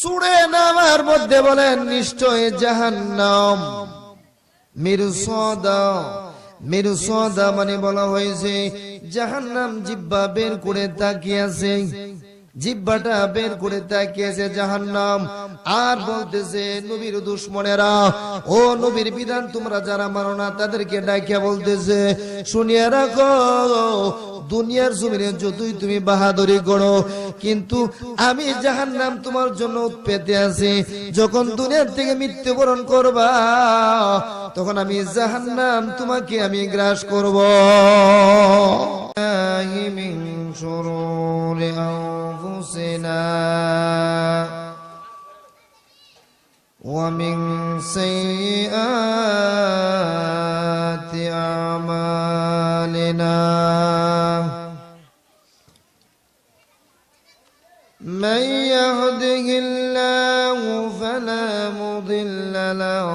ছুঁড়ে নামার মধ্যে বলেন নিশ্চয় জাহান্নাম। মিরসাদা মানে বলা হয়েছে জাহান্নাম জিহ্বা বের করে তাকিয়েছে, জিহ্বাটা বের করে তাকিয়েছে জাহান্নাম, আর বলতেছে নবীর দুশমনেরা, ও নবীর বিধান তোমরা যারা মানো না তাদেরকে ডাকিয়া বলতেছে, শুনিয়ে রাখো দুনিয়ার জমিনে যতই তুমি বাহাদুরি করো, কিন্তু আমি জাহান্নাম তোমার জন্য পেতে আছি। যখন দুনিয়ার থেকে মৃত্যুবরণ করবা তখন আমি জাহান্নাম তোমাকে আমি গ্রাস করব। মিন শুরুরি আনফুসিনা ওয়া মিন সাইয়্যাতি আমালিনা من يهده الله فلا مضل له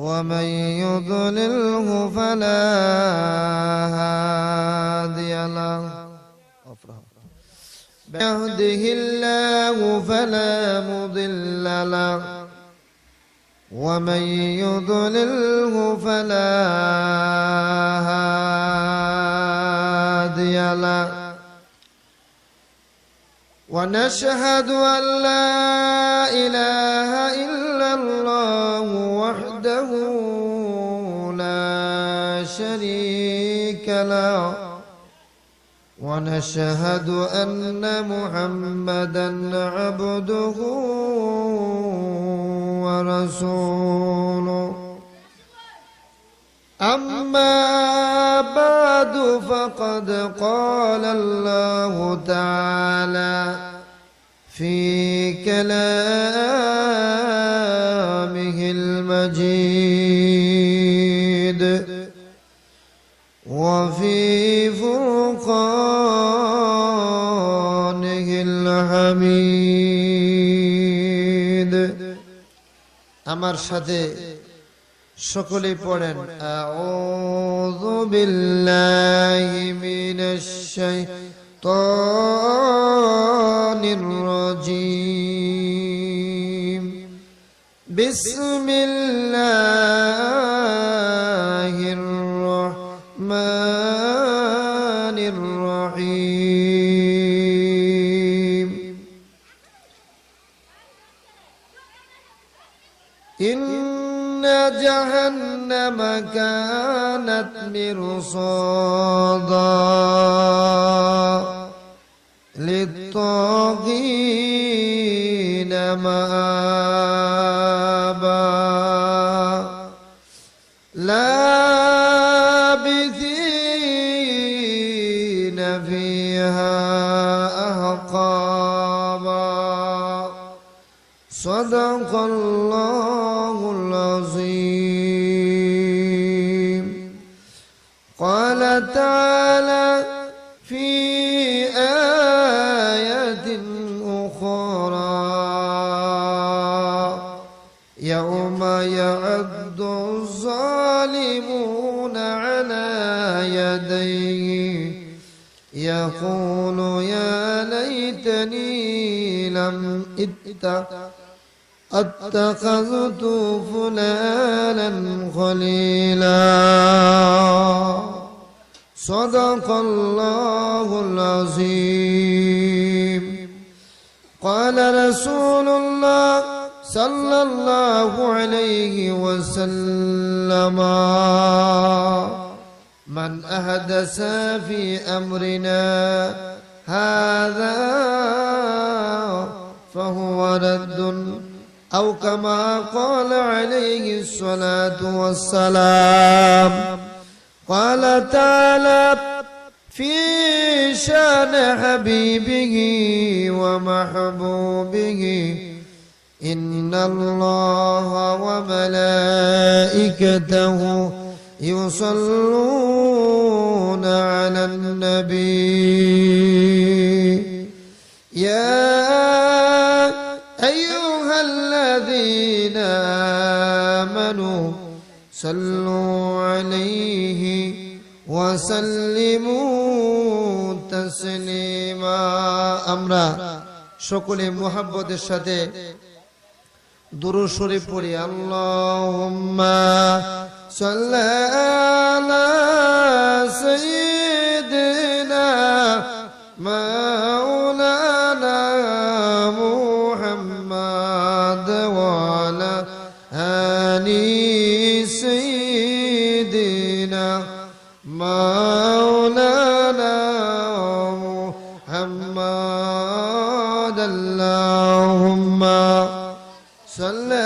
ومن يضلله فلا هادي له يهده الله فلا مضل له ومن يضلله فلا هادي له ونشهد أن لا إله إلا الله وحده لا شريك له ونشهد أن محمدا عبده ورسوله أما بعد فقد قال الله تعالى في كلامه المجيد وفي فرقانه الحميد আমার সাথে সকলে পড়েন আউযু বিল্লাহি মিনাশ শাইতানির রাজীম বিসমিল্লাহির রাহমানির রহিম جهنم كانت مرصادا للطاغين مآبا لابثين فيها أحقابا صدق الله العظيم. قال تعالى في آية أخرى يوم يعض الظالمون على يديه يقول يا ليتني لم اتخذت فلانا خليلا صدق الله العظيم. قال رسول الله صلى الله عليه وسلم من أحدث في أمرنا هذا فهو رد أو كما قال عليه الصلاة والسلام. قال تعالى في شان حبيبه ومحبوبه إن الله وملائكته يصلون على النبي يا أيها الذين آمنوا صلوا عليه وسلموا তাসলিমা। আমরা সকলে মুহাব্বতের সাথে দুরূদ শরীফ পড়ি। আল্লাহুম্মা সাল্লি আলা সাইয়্যিদিনা মাওলানা মুহাম্মদ ওয়া আলা আলি সাইয়্যিদিনা মাওলানা মুহাম্মদ। আল্লাহুম্মা সাল্লি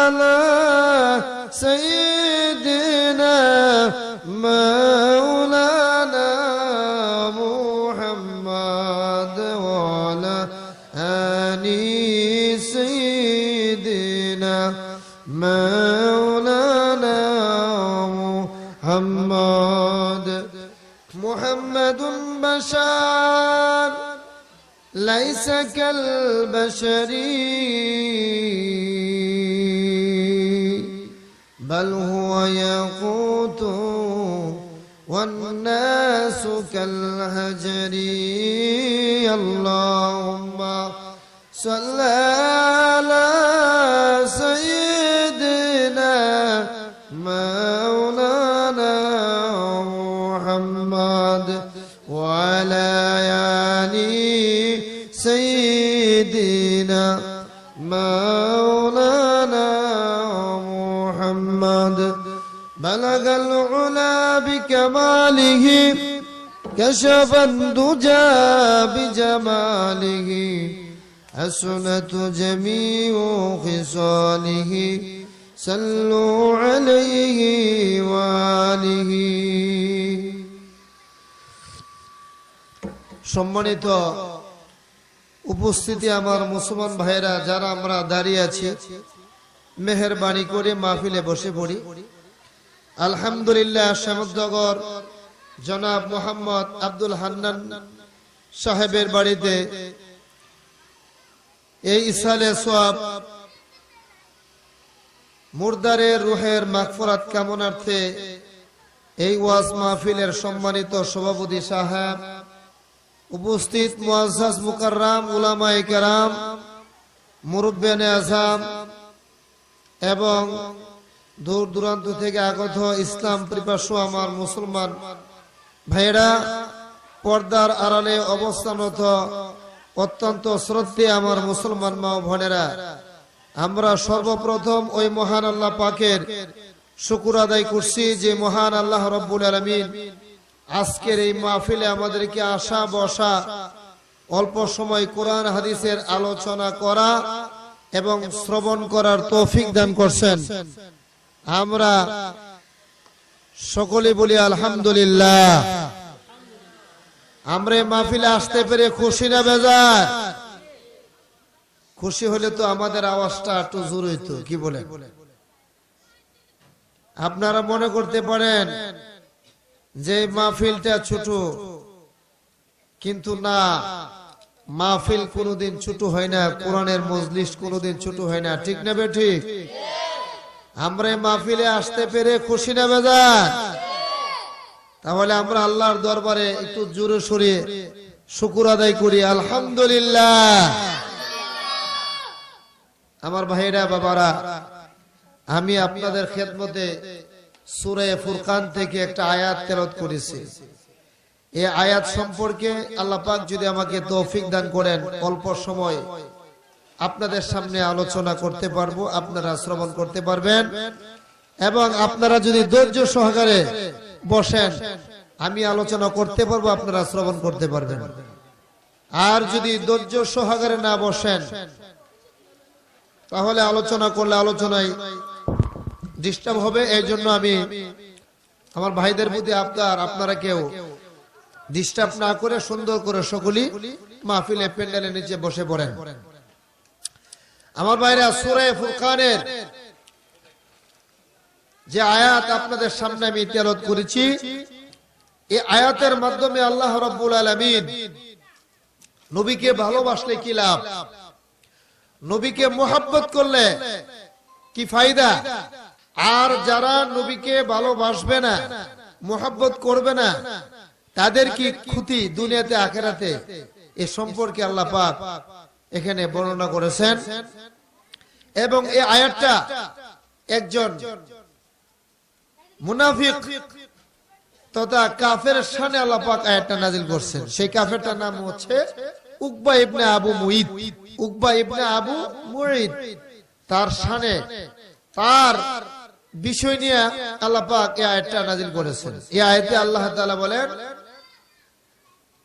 আলা সাইয়্যিদিনা মাওলানা মুহাম্মদ ওয়া আলা আলি সাইয়্যিদিনা মাওলানা মুহাম্মদ। মুহাম্মাদুন বাশার লাইসা কাল বাশারি بل هو يقوت والناس كالهجر. اللهم صل على سيدنا مولانا محمد وعلى آل سيدنا مولانا محمد. بلغ العلا بكماله كشف الدجى بجماله حسنت جميع خصاله صلوا عليه وآله. সম্মানিত উপস্থিতি আমার মুসলমান ভাইরা যারা আমরা দাঁড়িয়ে আছি, মেহেরবানি করে মাহফিলে বসে পড়ি। আলহামদুলিল্লাহ, শামুদ্দগর জনাব মোহাম্মদ আব্দুল হান্নান সাহেবের বাড়িতে এই ইসালে সোয়াব মুর্দারের রুহের মাগফিরাত কামনার্থে এই ওয়াজ মাহফিলের সম্মানিত সভাপতি সাহেব, উপস্থিত মুআজ্জাজ মুকাররাম উলামায়ে কেরাম, মুরব্বিয়ানে আযম এবং দূর দূরান্ত থেকে আগত ইসলাম পিপাসু আমার মুসলমান ভাইরা, পর্দার আড়ালে অবস্থানরত অত্যন্ত শ্রদ্ধেয় আমার মুসলমান মা ও বোনেরা, আমরা সর্বপ্রথম ওই মহান আল্লাহ পাকের শুকর আদায় করছি যে মহান আল্লাহ রাব্বুল আলামিন আজকের এই মাহফিলে আমাদেরকে আসা বসা, অল্প সময় কোরআন হাদিসের আলোচনা করা এবং শ্রবণ করার তৌফিক দান করছেন। আমরা সকলে বলি আলহামদুলিল্লাহ। আমরা মাহফিলে আসতে পেরে খুশি না বেজার? খুশি হলে তো আমাদের আওয়াজটা একটু জোর হইতো, কি বলেন? আপনারা মনে করতে পারেন যে মাহফিলটা ছোট, কিন্তু না, মাহফিল কোনোদিন ছোট হয় না, কোরআনের মজলিস কোনোদিন ছোট হয় না, ঠিক না বেঠিক? আমরা মাহফিলে আসতে পেরে খুশি না বেজার? তাহলে আমরা আল্লাহর দরবারে একটু জোরে সোরে শুকর আদায় করি, আলহামদুলিল্লাহ। আমার ভাইরা বাবারা, আমি আপনাদের খেদমতে সূরা ফুরকান থেকে একটা আয়াত তেলাওয়াত করেছি। এই আয়াত সম্পর্কে আল্লাহ পাক যদি আমাকে তৌফিক দান করেন, অল্প সময় আপনাদের সামনে আলোচনা করতে পারবো, আপনারা শ্রবণ করতে পারবেন। এবং আপনারা যদি ধৈর্য সহকারে বসেন, আমি আলোচনা করতে পারবো, আপনারা শ্রবণ করতে পারবেন। আর যদি ধৈর্য সহকারে না বসেন, তাহলে আলোচনা করলে আলোচনায় ডিস্টার্ব হবে। এই জন্য আমি আমার ভাইদের প্রতি আপনারা কেউ ডিস্টার্ব না করে সুন্দর করে সকলেই মাহফিলে প্যান্ডেলের নিচে বসে পড়েন। আমার ভাইরা, সূরা ফুরকানের যে আয়াত আপনাদের সামনে আমি তেলাওয়াত করেছি, এই আয়াতের মাধ্যমে আল্লাহ রাব্বুল আলামিন নবীকে ভালোবাসলে কি লাভ, নবীকে মুহাব্বত করলে কি ফায়দা, আর যারা নবীকে ভালোবাসবে না, মুহাব্বত করবে না, তাদের কি ক্ষতি দুনিয়াতে আখিরাতে এ সম্পর্কে আল্লাহ পাক এখানে বর্ণনা করেছেন। এবং এই আয়াতটা একজন মুনাফিক তথা কাফের শানে আল্লাহ পাক আয়াতটা নাযিল করছেন। সেই কাফেরটার নাম হচ্ছে উকবা ইবনে আবু মুঈত। উকবা ইবনে আবু মুঈত তার শানে তার বিষয় নিয়ে আল্লাহ পাক এই আয়াতটা নাযিল করেছেন। এই আয়াতে আল্লাহ তাআলা বলেন,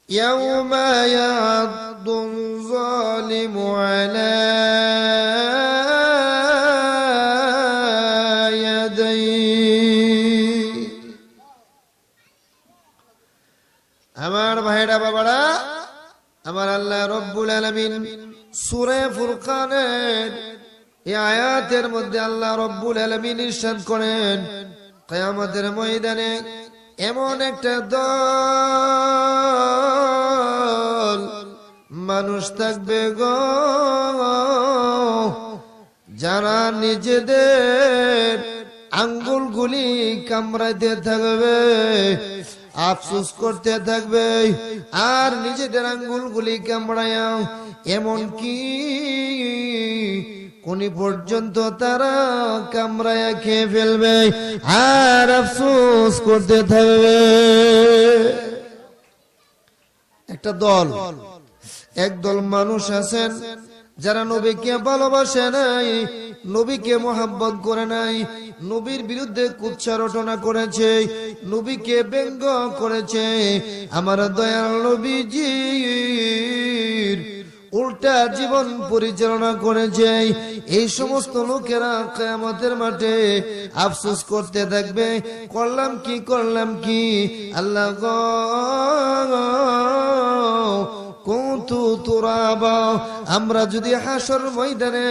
ইয়াউমা ইয়াদুল যালিমু আলা ইয়াদাইহি। আমার ভাইরা বাবারা, আমার আল্লাহ রব্বুল আলামিন সূরা ফুরকানের এই আয়াতের মধ্যে আল্লাহ রব্বুল আলামিন ইরশাদ করেন, কিয়ামতের ময়দানে এমন একটা দল মানুষ থাকবে গো, যারা নিজেদের আঙ্গুলগুলি কামড়াইতে থাকবে, আফসোস করতে থাকবে, আর নিজেদের আঙ্গুলগুলি কামড়ায়া এমন কি কোনি পর্যন্ত তারা কামড়ায়া খেয়ে ফেলবে আর আফসোস করতে থাকবে। একটা দল, একদল মানুষ আছেন যারা নবীকে ভালোবাসে নাই, নবীকে মোহাব্বত করে নাই, নবীর বিরুদ্ধে কুৎসা রটনা করেছে, নবীকে ব্যঙ্গ করেছে, আমার দয়াল নবীজির উল্টা জীবন পরিচালনা করেছে। এই সমস্ত লোকেরা কিয়ামতের মাঠে আফসোস করতে থাকবে, করলাম কি করলাম কি আল্লাহ গো, কুনতু তুরাবা, আমরা যদি হাসর ময়দানে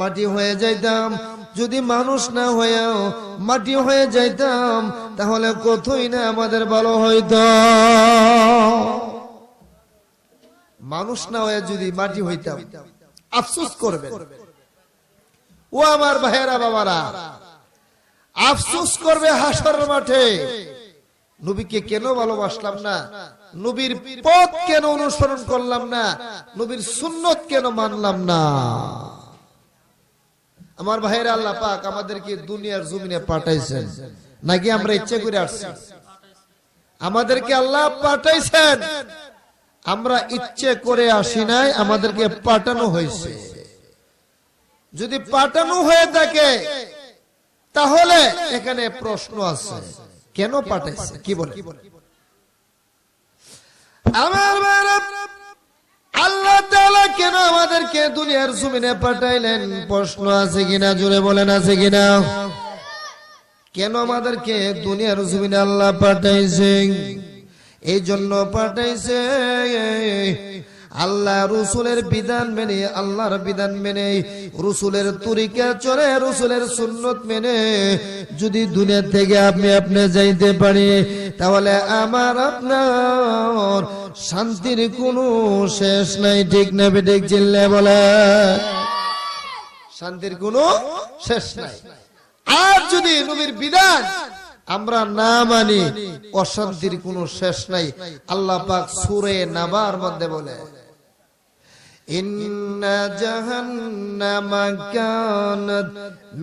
মাটি হয়ে যাইতাম, যদি মানুষ না হয়েও মাটি হয়ে যাইতাম, তাহলে কতই না আমাদের ভালো হইতো। মানুষ না হয়ে যদি মাটি হইতাম, আফসোস করবেন। ও আমার ভাইয়েরা বাবারা, আফসোস করবে হাসর মাঠে, নবীকে কেন ভালোবাসলাম না, নবীর পথ কেন অনুসরণ করলাম না, নবীর সুন্নত কেন মানলাম না। আমার ভাইয়েরা, আল্লাহ পাক আমাদেরকে দুনিয়ার জমিনে পাঠাইছেন নাকি আমরা ইচ্ছে করে আসছি? আমাদেরকে আল্লাহ পাঠাইছেন, আমরা ইচ্ছে করে আসি নাই, আমাদেরকে পাঠানো হয়েছে। যদি পাঠানো হয়ে থাকে তাহলে এখানে প্রশ্ন আছে, কেন পাঠাইছে, কি বলে? আমার আল্লাহ তাআলা কেন আমাদেরকে দুনিয়ার জমিনে পাঠাইলেন? প্রশ্ন আছে কিনা, জোরে বলেন আছে কিনা? কেন আমাদেরকে দুনিয়ার জমিনে আল্লাহ পাঠাইছে? এই জন্য পাঠাইছে আল্লাহ রসুলের বিধান মেনে, আল্লাহর বিধান মেনে, রসুলের তরিকা চলে, রসুলের সুন্নত মেনে যদি দুনিয়া থেকে আপনি যাইতে পারি, তাহলে আমার আপনার শান্তির কোনো শেষ নাই। ঠিক না বেঠিক? চিল্লে বলে, শান্তির কোনো শেষ নাই। আর যদি নবীর বিধান আমরা না মানি, অশান্তির কোনো শেষ নাই। আল্লাহ পাক সূরা নাবার মধ্যে বলে, ইন্না জাহান্নামা কানাত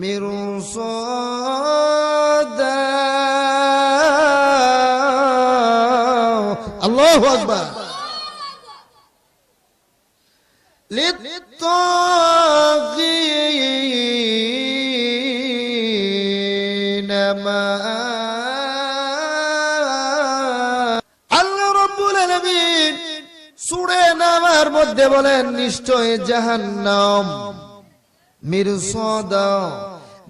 মিরসাদা। আল্লাহু আকবার। লিত্তাগীনা আল্লাহ রাব্বুল আলামিন সূরা নামার মধ্যে বলেন, নিশ্চয় জাহান্নাম মিরসাদা।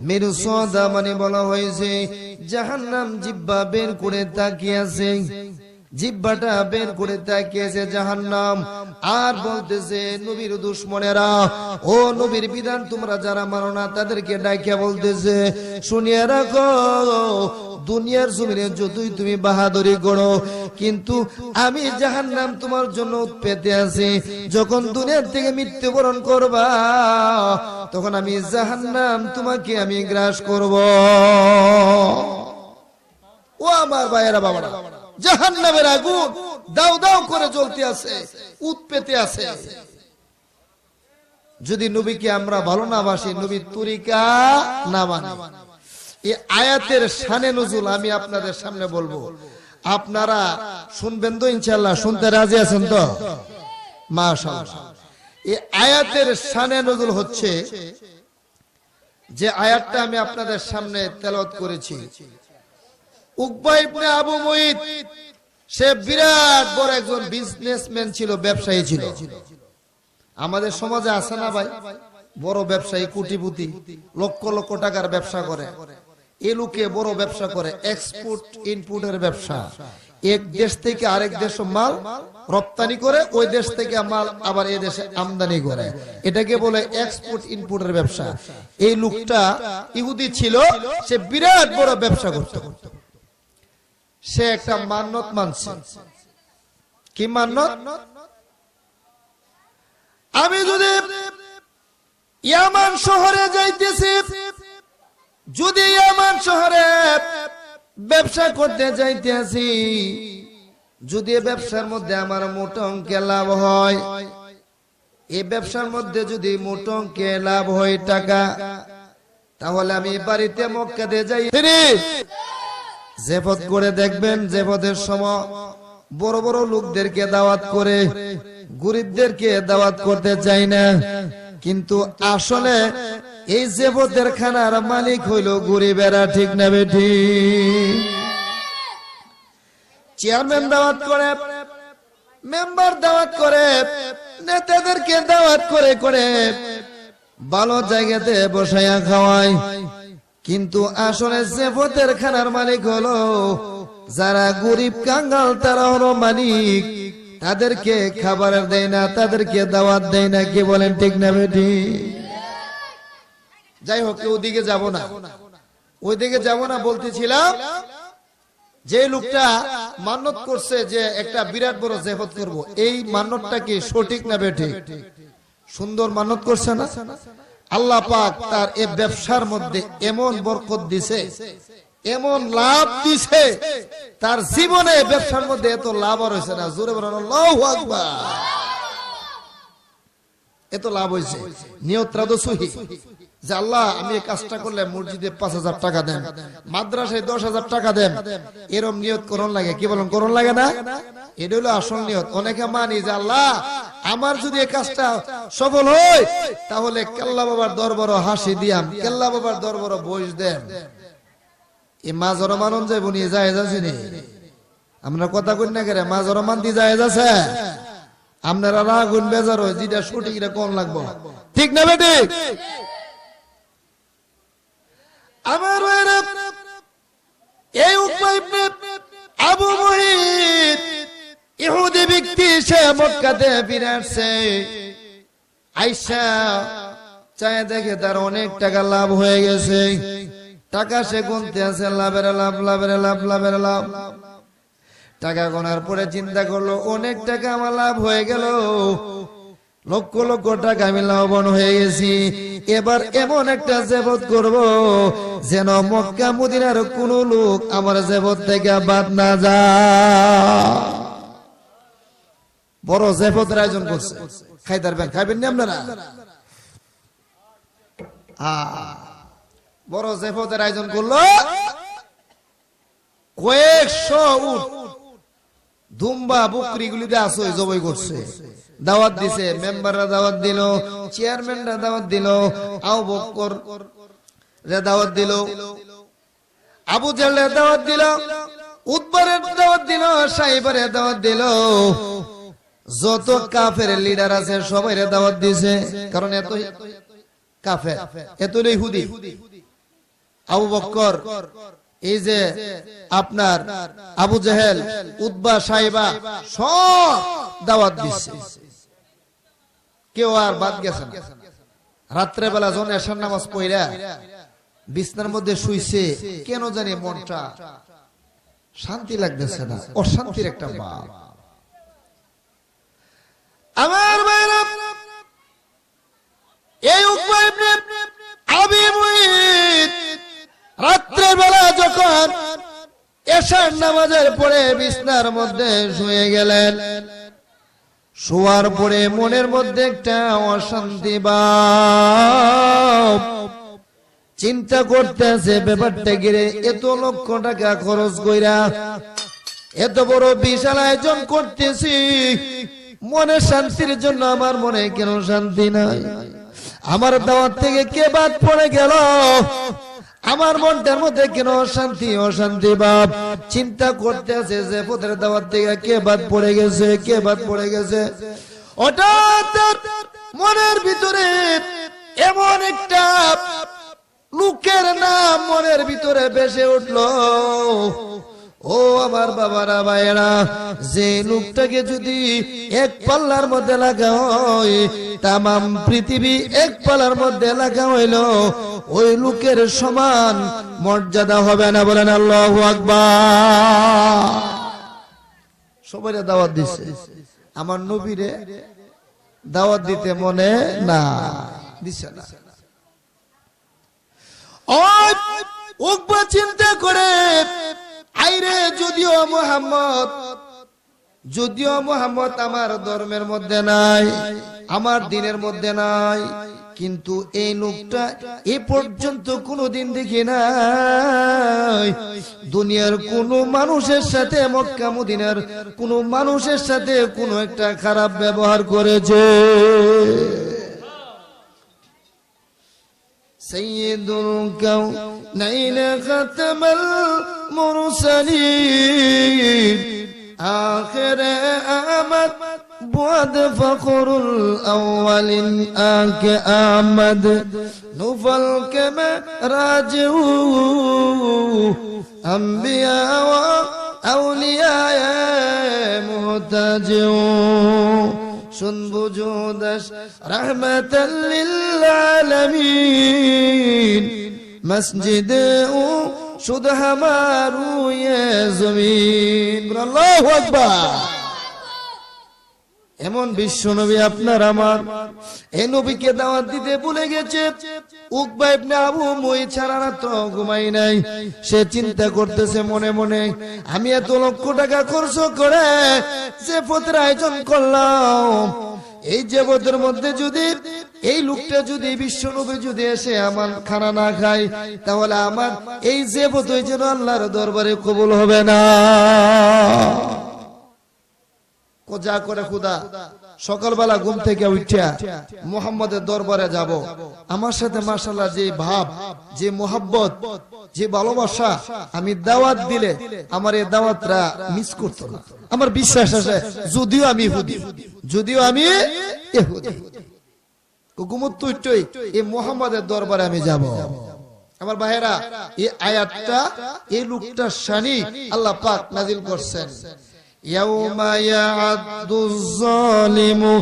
মিরসাদা মানে বলা হয়েছে জাহান্নাম জিহ্বা বের করে তাকিয়ে আছে, জিহ্বাটা বের করে তাকিয়েছে জাহান্নাম, আর বলতেছে নবীর দুশমনেরা, ও নবীর বিধান তোমরা যারা মানো না তাদেরকে ডাকিয়া বলতেছে, শুনিয়ে রাখো, দুনিয়ার জমিনে যতই তুমি বাহাদুরি করো, কিন্তু আমি জাহান্নাম তোমার জন্য পেতে আছি। যখন দুনিয়ার থেকে মৃত্যুবরণ করবা, তখন আমি জাহান্নাম তোমাকে আমি গ্রাস করব। ও আমার ভাইয়েরা বাবারা, জাহান্নামের আগুন দাউ দাউ করে জ্বলতে আছে, উৎপেতে আছে। যদি নবীকে আমরা ভালো না বাসি, নবীর তরিকা না মানি, এই আয়াতের শানে নজুল আমি আপনাদের সামনে বলবো, আপনারা শুনবেন তো ইনশাআল্লাহ? শুনতে রাজি আছেন তো? মাশাআল্লাহ। এই আয়াতের শানে নজুল হচ্ছে যে আয়াতটা আমি আপনাদের সামনে তেলাওয়াত করেছি। উকবা ইবনে আবু মুইত, সে বিরাট বড় একজন বিজনেসম্যান ছিল, ব্যবসায়ী ছিল। আমাদের সমাজে আছে না ভাই, বড় ব্যবসায়ী, কোটিপতি, লক্ষ লক্ষ টাকার ব্যবসা করে। এই লোকে বড় ব্যবসা করে, এক্সপোর্ট ইনপুটের ব্যবসা। এক দেশ থেকে আরেক দেশ মাল রপ্তানি করে, ওই দেশ থেকে মাল আবার এই দেশে আমদানি করে, এটাকে বলে এক্সপোর্ট ইনপুটের ব্যবসা। এই লোকটা ইহুদি ছিল, সে বিরাট বড় ব্যবসা করত। সে একটা মান্নত মানছে। কি মান্নত? আমি যদি ইয়ামান শহরে যাইতেছি, যদি ইয়ামান শহরে ব্যবসা করতে যাইতেছি, যদি ব্যবসার মধ্যে আমার মোটা অঙ্কে লাভ হয়, এই ব্যবসার মধ্যে যদি মোটা অঙ্কে লাভ হয় টাকা, তাহলে আমি বাড়িতে মক্কাতে যাই। জেফত করে দেখবেন, জেফতের সময় বড় বড় লোকদেরকে দাওয়াত করে, গরিবদেরকে দাওয়াত করতে চাই না। কিন্তু আসলে এই জেফতের খানার মালিক হইল গরিবেরা, ঠিক না বেঠি? চেয়ারম্যান দাওয়াত করে, মেম্বার দাওয়াত করে, নেতাদেরকে দাওয়াত করে করে ভালো জায়গাতে বসাইয়া খাওয়ায়। কিন্তু আসলে জেফতের খানার মালিক হলো যারা গরিব কাঙ্গাল, তারা হলো মালিক। তাদেরকে খাবার দেয় না, তাদেরকে দাওয়াত দেয় না। কি বলেন, ঠিক না বেটি? যাই হোক, ওদিকে যাব না, ওইদিকে যাব না। বলতেছিলাম যে লোকটা মান্নত করছে যে একটা বিরাট বড় জেফত করব, এই মান্নতটা কি সঠিক না বেঠিক? সুন্দর মান্নত করছে না? আল্লাহ পাক তার এই ব্যবসার মধ্যে এমন বরকত দিছে, এমন লাভ দিছে, তার জীবনে ব্যবসার মধ্যে এত লাভ আর হয়েছে না। জোরে বলেন আল্লাহু আকবার। এত লাভ হয়েছে, নিয়তটা তো সহি যে আল্লাহ আমি এই কাজটা করলে মসজিদে 5,000 টাকা দেন, মাদ্রাসায় 10,000 টাকা দেন, এরকম নিয়ত করণ লাগে। কি বলেন, করণ লাগে না? এটা হলো আসল নিয়ত। অনেকে মানি যে আল্লাহ আমার যদি এই কাজটা সফল হয়, তাহলে কেল্লা বাবার দরবার হাসি দিয়াম, কেল্লা বাবার দরবার বইস দেন। এই মাজর মানন যাইব নিয়ে যায় যাচ্ছে নি? আমরা কথা কই না করে মাজর মানতি যায় যাচ্ছে। আপনারা রাগুন বেজার হয়, যেটা সঠিক এটা কোন লাগবো, ঠিক না বেটি? আমার এই উকবা ইবনে আবু মুইত ইহুদি ব্যক্তি, সে মক্কাতে ফিরে আসছে। আইসা চায় দেখে তার অনেক টাকা লাভ হয়ে গেছে। টাকা সে গুনতে আছে, লাভের লাভ, লাভের লাভ, লাভের লাভ। টাকা গোনার পরে চিন্তা করলো অনেক টাকা আমার লাভ হয়ে গেল, লক্ষ লক্ষ টাকা আমি লাভবান হয়ে গেছি। এবার এমন একটা জেফত করব যেন মক্কা মদিনার কোন লোক আমার জেফত থেকে বাদ না যায়। বড় জেফতের আয়োজন করছে। খাইতারবেন, খাইবেন না আপনারা? বড় জেফতের আয়োজন করলো, কয়েকশো উট, দুম্বা, বকরি গুলিতে আসো জবাই করছে, দাওয়াত দিছে। মেম্বাররা দাওয়াত দিল, চেয়ারম্যানরা দাওয়াত দিল, আবু বকর রে দাওয়াত দিল, আবু জাহলের দাওয়াত দিল, উতবারের দাওয়াত দিল, সাইবারের দাওয়াত দিল। যত কাফের লিডার আছে সবাই দাওয়াত দিছে, কারণ এত কাফের, এত ইহুদি। আবু বকর, এই যে আপনার আবু জাহেল, উতবা, সাইবা সব দাওয়াত দিচ্ছে। কেউ আর বাদ গেছে না। রাত্রে বেলা যখন এশার নামাজ পড়া বিছনার মধ্যে শুইছে, কেন জানি মনটা শান্তি লাগতেছে না, অশান্তির একটা ভাব। আমার ভাইরা, এই উকবা ইবনে আবু মুইত রাত্রে বেলা যখন এশার নামাজের পরে বিছনার মধ্যে শুয়ে গেলেন। শোয়ার পরে মনের মধ্যে একটা অশান্তি ভাব, চিন্তা করতেছে ব্যাপারটা গিরে, এত লক্ষ টাকা খরচ কইরা এত বড় বিশাল আয়োজন করতেছি, মনে শান্তির জন্য আমার মনে কেন শান্তি নাই? আমার দাওয়াত থেকে কে বাদ পড়ে গেল? আমার মনটার মধ্যে কেন অশান্তি অশান্তি ভাব? চিন্তা করতেছে যে পথের দাওয়াত থেকে কে বাদ পড়ে গেছে, কে বাদ পড়ে গেছে। হঠাৎ মনের ভিতরে এমন একটা লোকের নাম মনের ভিতরে ভেসে উঠলো। ও আমার বাবারা ভাইয়েরা, যে লোকটাকে যদি এক পাল্লার মধ্যে লাগা হয়, তামাম পৃথিবী এক পাল্লার মধ্যে লাগা হইল, ওই লোকের সমান মর্যাদা হবে না। বলেন আল্লাহু আকবার। সবাই দাওয়াত দিছে, আমার নবীরে দাওয়াত দিতে মনে না দিছে না। উকবা চিন্তা করে, আইরে যদিও মোহাম্মদ আমার ধর্মের মধ্যে নাই, আমার দিনের মধ্যে নাই, কিন্তু এই লোকটা এ পর্যন্ত কোনোদিন দেখি নাই দুনিয়ার কোন মানুষের সাথে, মক্কা মদিনার কোন মানুষের সাথে কোনো একটা খারাপ ব্যবহার করেছে। সাইয়্যিদুল কাউনাইন খাতামাল মুরসালিন আখিরে আহমদ বুয়াদ ফখরুল আউয়ালিন আকে আহমদ নুফল কে মে রাজউ আম্বিয়া ওয়া আউলিয়া মুহতাজু শুন বুজুদাস রহমাতাল লিল আলামিন মসজিদ ও শুধু হামারু ইয়ে জমিন। আল্লাহু আকবার। এমন বিশ্ব নবী আপনার আমার, এই নবীকে দাওয়াত দিতে ভুলে গেছে। উকবা ইবনে আবু মুঈত ছাড়া রাত ঘুমাই নাই। সে চিন্তা করতেছে মনে মনে, আমি এত লক্ষ টাকা খরচ করে যে পথের আয়োজন করলাম, এই যে পথের মধ্যে যদি এই লোকটা যদি বিশ্ব নবী যদি এসে আমার খানা না খায়, তাহলে আমার এই যে পথ যেন আল্লাহর দরবারে কবুল হবে না। যা করে খুদা, সকালবেলা ঘুম থেকে উঠিয়া মুহাম্মদের দরবারে যাব, আমার সাথে মাশাআল্লাহ যে ভাব, যে মোহাব্বত, যে ভালোবাসা, আমি দাওয়াত দিলে আমার এই দাওয়াতটা মিস করতো না। আমার বিশ্বাস আছে, যদিও আমি ইহুদি, যদিও আমি ইহুদি, এই মুহাম্মদের দরবারে আমি যাব। আমার ভাইয়েরা, এই আয়াতটা এই লোকটার শানি আল্লাহ পাক নাজিল করছেন। ইয়াউমা ইয়া'আদুয যালিমু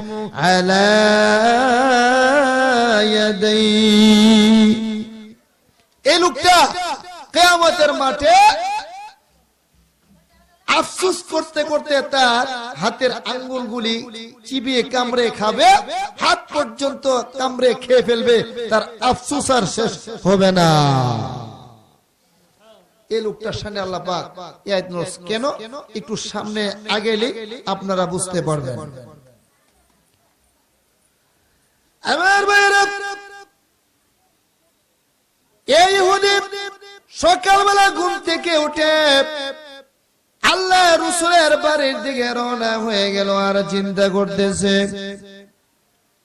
আলা ইয়াদাইহি, এই লোকটা কিয়ামতের মাঠে আফসোস করতে করতে তার হাতের আঙ্গুলগুলি চিবিয়ে কামড়ে খাবে, হাত পর্যন্ত কামড়ে খেয়ে ফেলবে, তার আফসোস আর শেষ হবে না। এই লোকটার সামনে আল্লাহ পাক এই আয়াত নাযিল কেন, একটু সামনে আগেলে আপনারা বুঝতে পারবেন। আমার ভাইরা, এই ইহুদি সকালবেলা ঘুম থেকে উঠে আল্লাহ রাসূলের বাড়ির দিকে রওনা হয়ে গেল, আর চিন্তা করতেছে,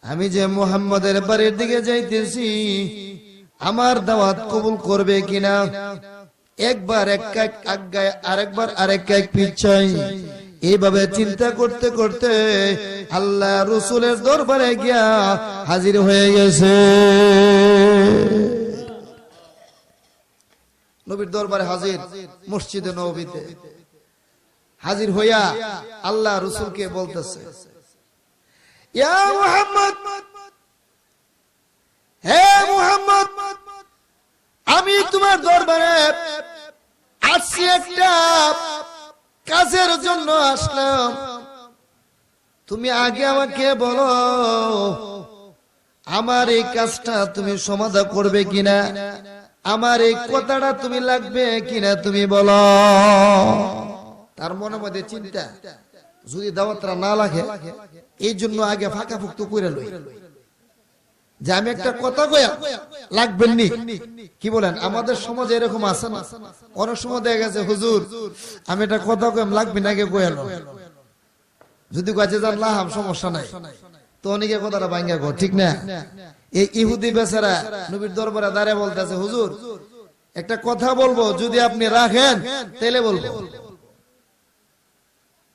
আমি যে মুহাম্মদের বাড়ির দিকে যাইতেছি, আমার দাওয়াত কবুল করবে কিনা। একবার এক কাক আগায়, আরেকবার আরেক কাক পিছাই, এইভাবে চিন্তা করতে করতে আল্লাহ রাসূলের দরবারে গিয়া হাজির হয়ে গেছে। নবীর দরবারে হাজির, মসজিদে নববীতে হাজির হইয়া আল্লাহ রাসূলকে বলতেছে, ইয়া মুহাম্মদ, হে মুহাম্মদ, আমি তোমার দরবারে আসছি, একটা কাজের জন্য আসলাম। তুমি আগে আমাকে বলো, আমার এই কাজটা তুমি সমাধান করবে কিনা। আমার এই কথাটা তুমি লাগবে কিনা তুমি বলো। তার মনে মধ্যে চিন্তা, যদি দাওয়াতটা না লাগে এই জন্য আগে ফাঁকা ফুক্ত করে লই যে আমি একটা কথা কয়া লাগবেন নি। কি বলেন, আমাদের সমাজে এরকম আছে না? অনেক সময় দেখা গেছে হুজুর আমি একটা কথা কয়াম লাগবে না আগে কয়ালো, যদি কাছে জানলাম সমস্যা নাই তো অনেকে কথাটা ভাঙ্গা গো, ঠিক না? এই ইহুদি বেচারা নবীর দরবারে দাঁড়িয়ে বলতেছে হুজুর একটা কথা বলবো, যদি আপনি রাখেন তাহলে বলবো।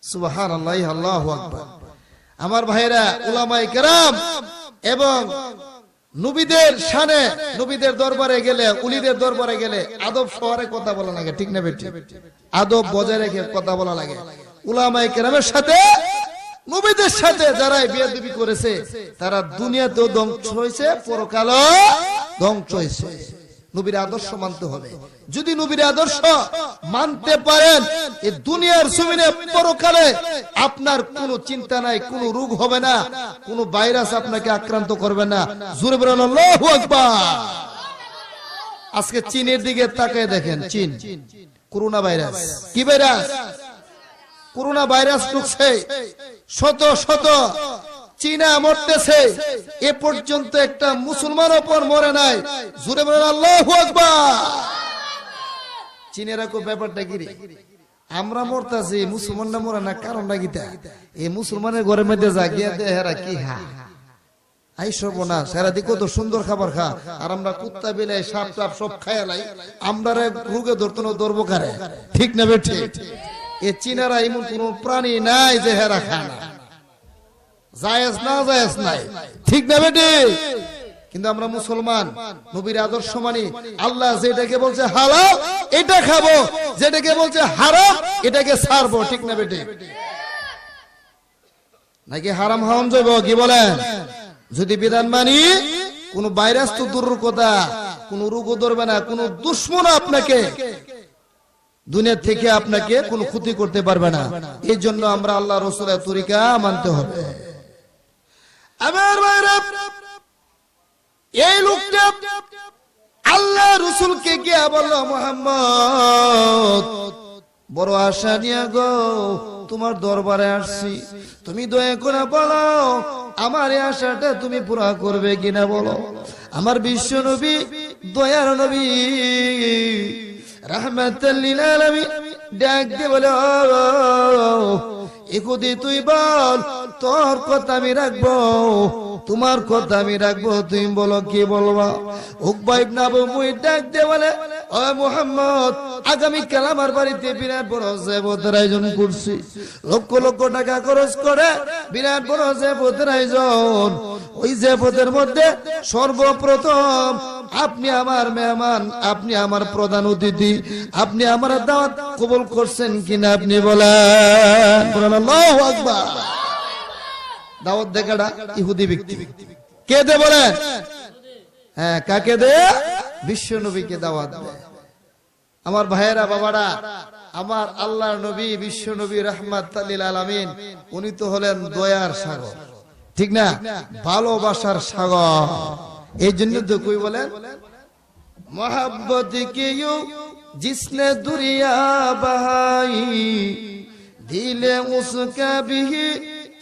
সুবহানাল্লাহ, আল্লাহু আকবার। আমার ভাইরা উলামায়ে কেরাম এবং নবীদের শানে, নবীদের দরবারে গেলে, উলিদের দরবারে গেলে আদব সহকারে কথা বলা লাগে, ঠিক না বেটি? আদব বজায় রেখে কথা বলা লাগে। উলামায়ে কেরামের সাথে, নবীদের সাথে যারা বেয়াদবি করেছে তারা দুনিয়াতেও ধ্বংস হয়েছে, পরকালও ধ্বংস হয়েছে। নবীর আদর্শ মানতে হবে। যদি নবীর আদর্শ মানতে পারেন এই দুনিয়ার জমিনে পরকালে আপনার কোনো চিন্তা নাই, কোনো রোগ হবে না, কোনো ভাইরাস আপনাকে আক্রান্ত করবে না। জোরে বলেন আল্লাহু আকবার। আজকে চীনের দিকে তাকিয়ে দেখেন, চীন করোনা ভাইরাস, কি ভাইরাস? করোনা ভাইরাস ঢুকছে, শত শত চীনা মরতেছে, এ পর্যন্ত একটা মুসলমান ওপর মরে নাই। জোরে বলেন আল্লাহু আকবার। চীনেরা কো ব্যাপারটা কি রে? আমরা মরতাছি, মুসলমানরা মরে না, কারণটা কি? এই মুসলমানের ঘরের মধ্যে যা গিয়া দেহেরা কি হা আই সর্বনাশ, সারা দিকে কত সুন্দর খাবার খা, আর আমরা কুত্তা বিলাই সাপ টাপ সব খায়ালাই, আমরা রোগে ধরতো না, ধরবো কারে? ঠিক না বেঠি? এ চীনারা এমন কোন প্রাণী নাই যে হেরা খায় না, জায়েজ না জায়েজ নাই, ঠিক না বেটি? কিন্তু আমরা মুসলমান, নবীর আদর্শ মানি। আল্লাহ যেটাকে বলছে হালাল এটা খাবো, যেটাকে বলছে হারাম এটাকে ছাড়বো, ঠিক না বেটি? নাকি হারাম হারাম যাইব? কি বলেন? যদি বিধান মানি, কোন ভাইরাস তো দূরের কথা, কোন রোগও ধরবে না, কোন দুশ্মন আপনাকে দুনিয়া থেকে আপনাকে কোনো ক্ষতি করতে পারবে না। এই জন্য আমরা আল্লাহ রাসূলের তরিকা মানতে হবে। আমার ভাইরা, এই লোকটা আল্লাহ রাসূলকে গিয়ে বলল, মুহাম্মদ বড় আশা নিয়ে গো তোমার দরবারে আসছি, তুমি দয়া করে বলো আমার এই আশাটা তুমি পুরা করবে কিনা বলো। আমার বিশ্ব নবী, দয়ার নবী, রাহমাতাল লিল আলামিন ডাক দিয়ে বলে, একুদি তুই বল, তোর কথা আমি রাখবো, তোমার কথা আমি রাখবো, তুমি বলো কি বলবা। উকবা ইবনে আবু মুইত ডাক দিয়ে বলে, ও মুহাম্মদ আগামী কাল আমার বাড়িতে বিরাট বড় জেবতের আয়োজন করছি, লক্ষ লক্ষ টাকা খরচ করে বিরাট বড় জেবতের আয়োজন। ওই জেবতের মধ্যে সর্বপ্রথম আপনি আমার মেহমান, আপনি আমার প্রধান অতিথি, আপনি আমার দাওয়াত কবুল করছেন কিনা আপনি বলেন। আল্লাহু আকবার। দাওয়াত দেখাটা ইহুদি ব্যক্তি, কে দে বলে? হ্যাঁ, কাকে দে? বিশ্ব নবীকে দাওয়াত দেয়। আমার ভাইয়েরা, বাবারা, আমার আল্লাহর নবী, বিশ্ব নবী রাহমাতাল লিল আলামিন, উনি তো হলেন দয়ার সাগর, ঠিক না? ভালোবাসার সাগর। এই জন্য তো কই বলেন, मोहब्बत की यू जिसने दुरिया बहाई, दिले उसका भी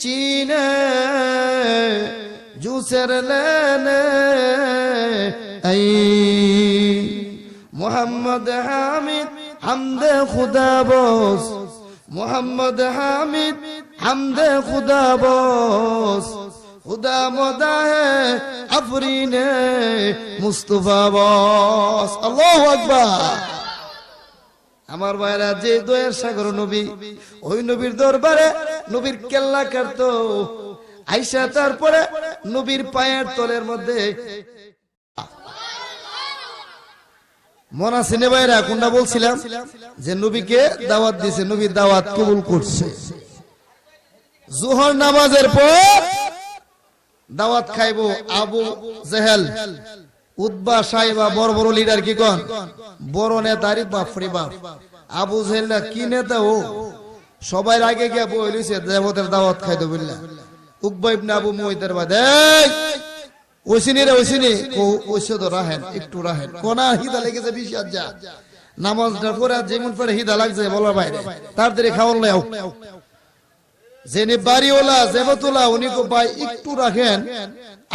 चीने जूसर लेने आई। मोहम्मद हामिद हमदे खुदा बोस, मोहम्मद हामिद हमदे खुदा बोस, खुदा मोदा है अफरीने मुस्तफा बस। अल्लाहु আকবার। আমার ভাইরা, যে দয়ার সাগর নবী, ওই নবীর দরবারে নবীর কেল্লা কাটতো আয়েশা, তারপরে নবীর পায়ের তলের মধ্যে মনা সিনে ভাইরা কোনটা বলছিলাম যে নবীকে দাওয়াত দিয়েছে, নবীর দাওয়াত কবুল করছে। জোহর নামাজের পর দাওয়াত খাইবো আবু জেহেল, উতবা, সাইবা, বড় বড় লিডার, কি কোন বড় নেতারি বাপরে বাপ। আবু জেহেল কি নেতা, ও সবাই আগে গিয়ে বইলিছে দেবতের দাওয়াত খাইতো বললা। উকবা ইবনে আবু মুইতের বাদে ওইসিনি ওইসে তো রাহেন একটু রাহেন কোনা হিদা লেগেছে বেশি আজ যা নামাজটা পড়ে যেমন পড়ে হিদা লাগছে বলার বাইরে তাড়াতাড়ি খাওয়ার লেও জেনে বাড়িওয়ালা জেবতুল্লাহ উনি কো ভাই একটু রাখেন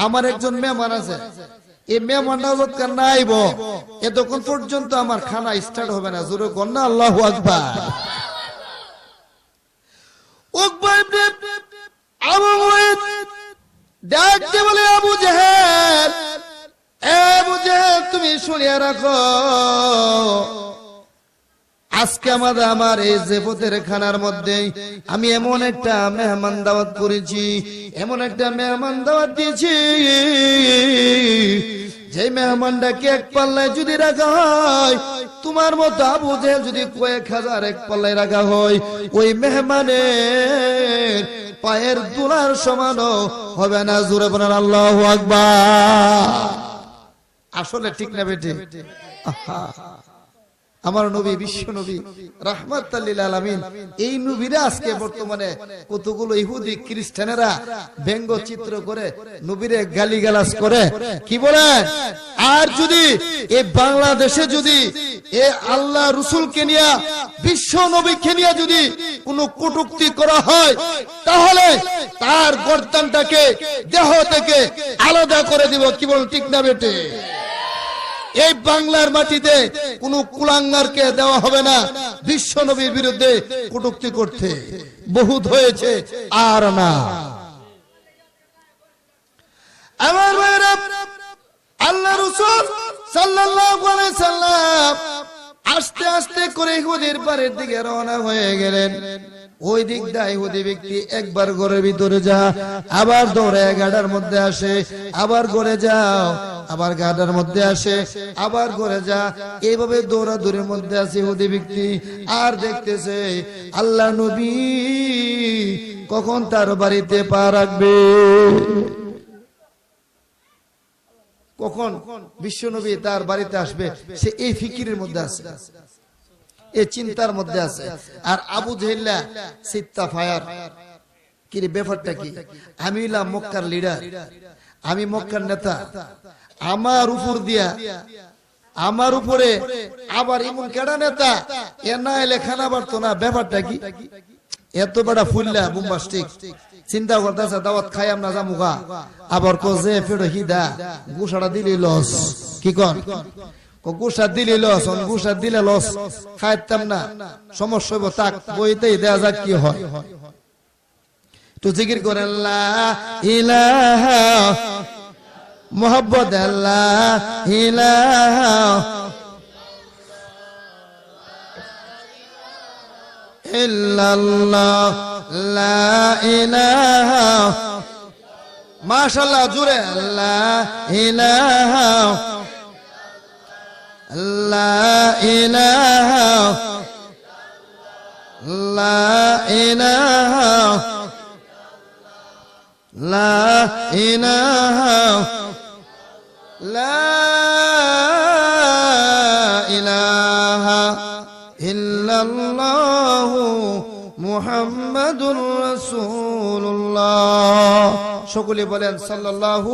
আমার একজন মেহমান আছে এই মেহমানটা যতক্ষণ না আইব এতক্ষণ পর্যন্ত আমার খানা স্টার্ট হবে না জোরে কোন না আল্লাহু আকবার উকবা ইবনে আবু মুঈদ ডাকতে বলে আবু জাহেল আবু জাহেল তুমি শুনিয়া রাখো আজকে আমার এই জেবতের খানার মধ্যে আমি এমন একটা মেহমান দাওয়াত করেছি এমন একটা মেহমান দাওয়াত দিয়েছি যে মেহমানটাকে এক পাল্লায় যদি রাখা হয় তোমার মতো আবু জাহেল যদি কয়েক হাজার এক পাল্লায় রাখা হয় ওই মেহমানের পায়ের দুলার সমানও হবে না জোরে বলেন আল্লাহু আকবার আসলে ঠিক না বেটে আমার নবী বিশ্ব নবী রাহমাতুল লিল আলামিন এই নবীরা আজকে বর্তমানে কতগুলো ইহুদি খ্রিস্টানেরা ব্যঙ্গচিত্র করে নবীরে গালিগালাজ করে কি বলে আর যদি এই বাংলাদেশে যদি এই আল্লাহ রাসূলকে নিয়ে বিশ্ব নবীকে নিয়ে যদি কোনো কটূক্তি করা হয় তাহলে তার গর্দানটাকে দেহ থেকে আলাদা করে দিব কি বল ঠিক না বেটে এই বাংলার মাটিতে কোন কুলাঙ্গারকে দেওয়া হবে না বিশ্ব নবীর বিরুদ্ধে কটূক্তি করতে বহুত হয়েছে আর না আমার ভাইরা আল্লাহ রাসূল সাল্লাল্লাহু আলাইহি সাল্লাম আস্তে আস্তে করে ইহুদির পারের দিকে রওনা হয়ে গেলেন ওই দিক দিয়ে ইহুদি ব্যক্তি একবার ঘরের ভিতরে যা আবার দৌড়ে গাড়ার মধ্যে আসে আবার ঘরে যাও আবার গাড়ার মধ্যে আসে আবার ঘরে যা এইভাবে দৌড়াদৌড়ির মধ্যে আছে ইহুদি ব্যক্তি আর দেখতেছে আল্লাহ নবী কখন তার বাড়িতে পা রাখবে কখন বিশ্ব নবী তার বাড়িতে আসবে সে এই ফিকিরের মধ্যে আছে এই চিন্তার মধ্যে আছে আর আবু জাহেল্লা সিত্তা ফায়ার কি রে ব্যাপারটা কি আমি হলাম মক্কার লিডার আমি মক্কার নেতা আমার উপর দিয়া আমার উপরে আবার ইমন কেডা নেতা এ না এলে খানা পারতো না ব্যাপারটা কি এত বড় ফুল্লা বুম্বাস্টিক চিন্তা করতেছে দাওয়াত খাই আমরা জামুগা আবার কোজে ফেড়ো হিদা গুছাড়া দিলি লস কি কন গুসা দিলি লস গুসা দিলে লস খাইতাম না সমস্যা হইব তাক বইতেই দেয়া যাক কি হয় তো জিকির করেন লা ইলাহা মুহাম্মদ লা ইলাহা ইল্লাল্লাহ লা ইলাহা মাশাআল্লাহ জুরে লা ইলাহা লা ইলাহা লা ইলাহা লা ইলাহা লা ইলাহা ইল্লাল্লাহু মুহাম্মাদুর রাসূলুল্লাহ সকলে বলেন সাল্লাল্লাহু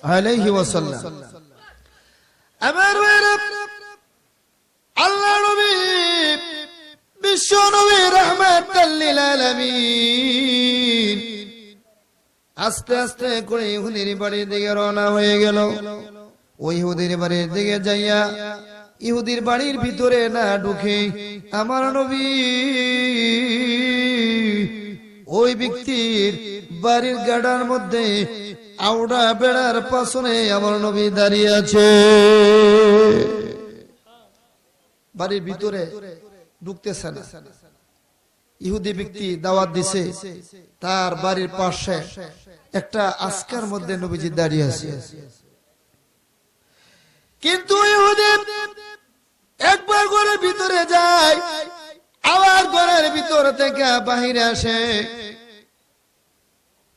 আলাইহি ওয়াসাল্লাম আমার আল্লাহ নবী বিশ্ব নবী রাহমাতুল লিল আলামিন আস্তে আস্তে করে ইহুদির বাড়ির দিকে রওনা হয়ে গেল ওই ইহুদির বাড়ির দিকে যাইয়া ইহুদির বাড়ির ভিতরে না ঢুকে আমার নবী ওই ব্যক্তির বাড়ির গাড়ার মধ্যে আউড়া বেড়ার পাশনে আমার নবী দাঁড়িয়ে আছে বাড়ির ভিতরে ঢুকতেছে না ইহুদি ব্যক্তি দাওয়াত দিছে তার বাড়ির পাশে একটা আস্কার মধ্যে নবীজি দাঁড়িয়ে আছে কিন্তু ইহুদি একবার ঘরের ভিতরে যায় আবার ঘরের ভিতর থেকে বাহিরে আসে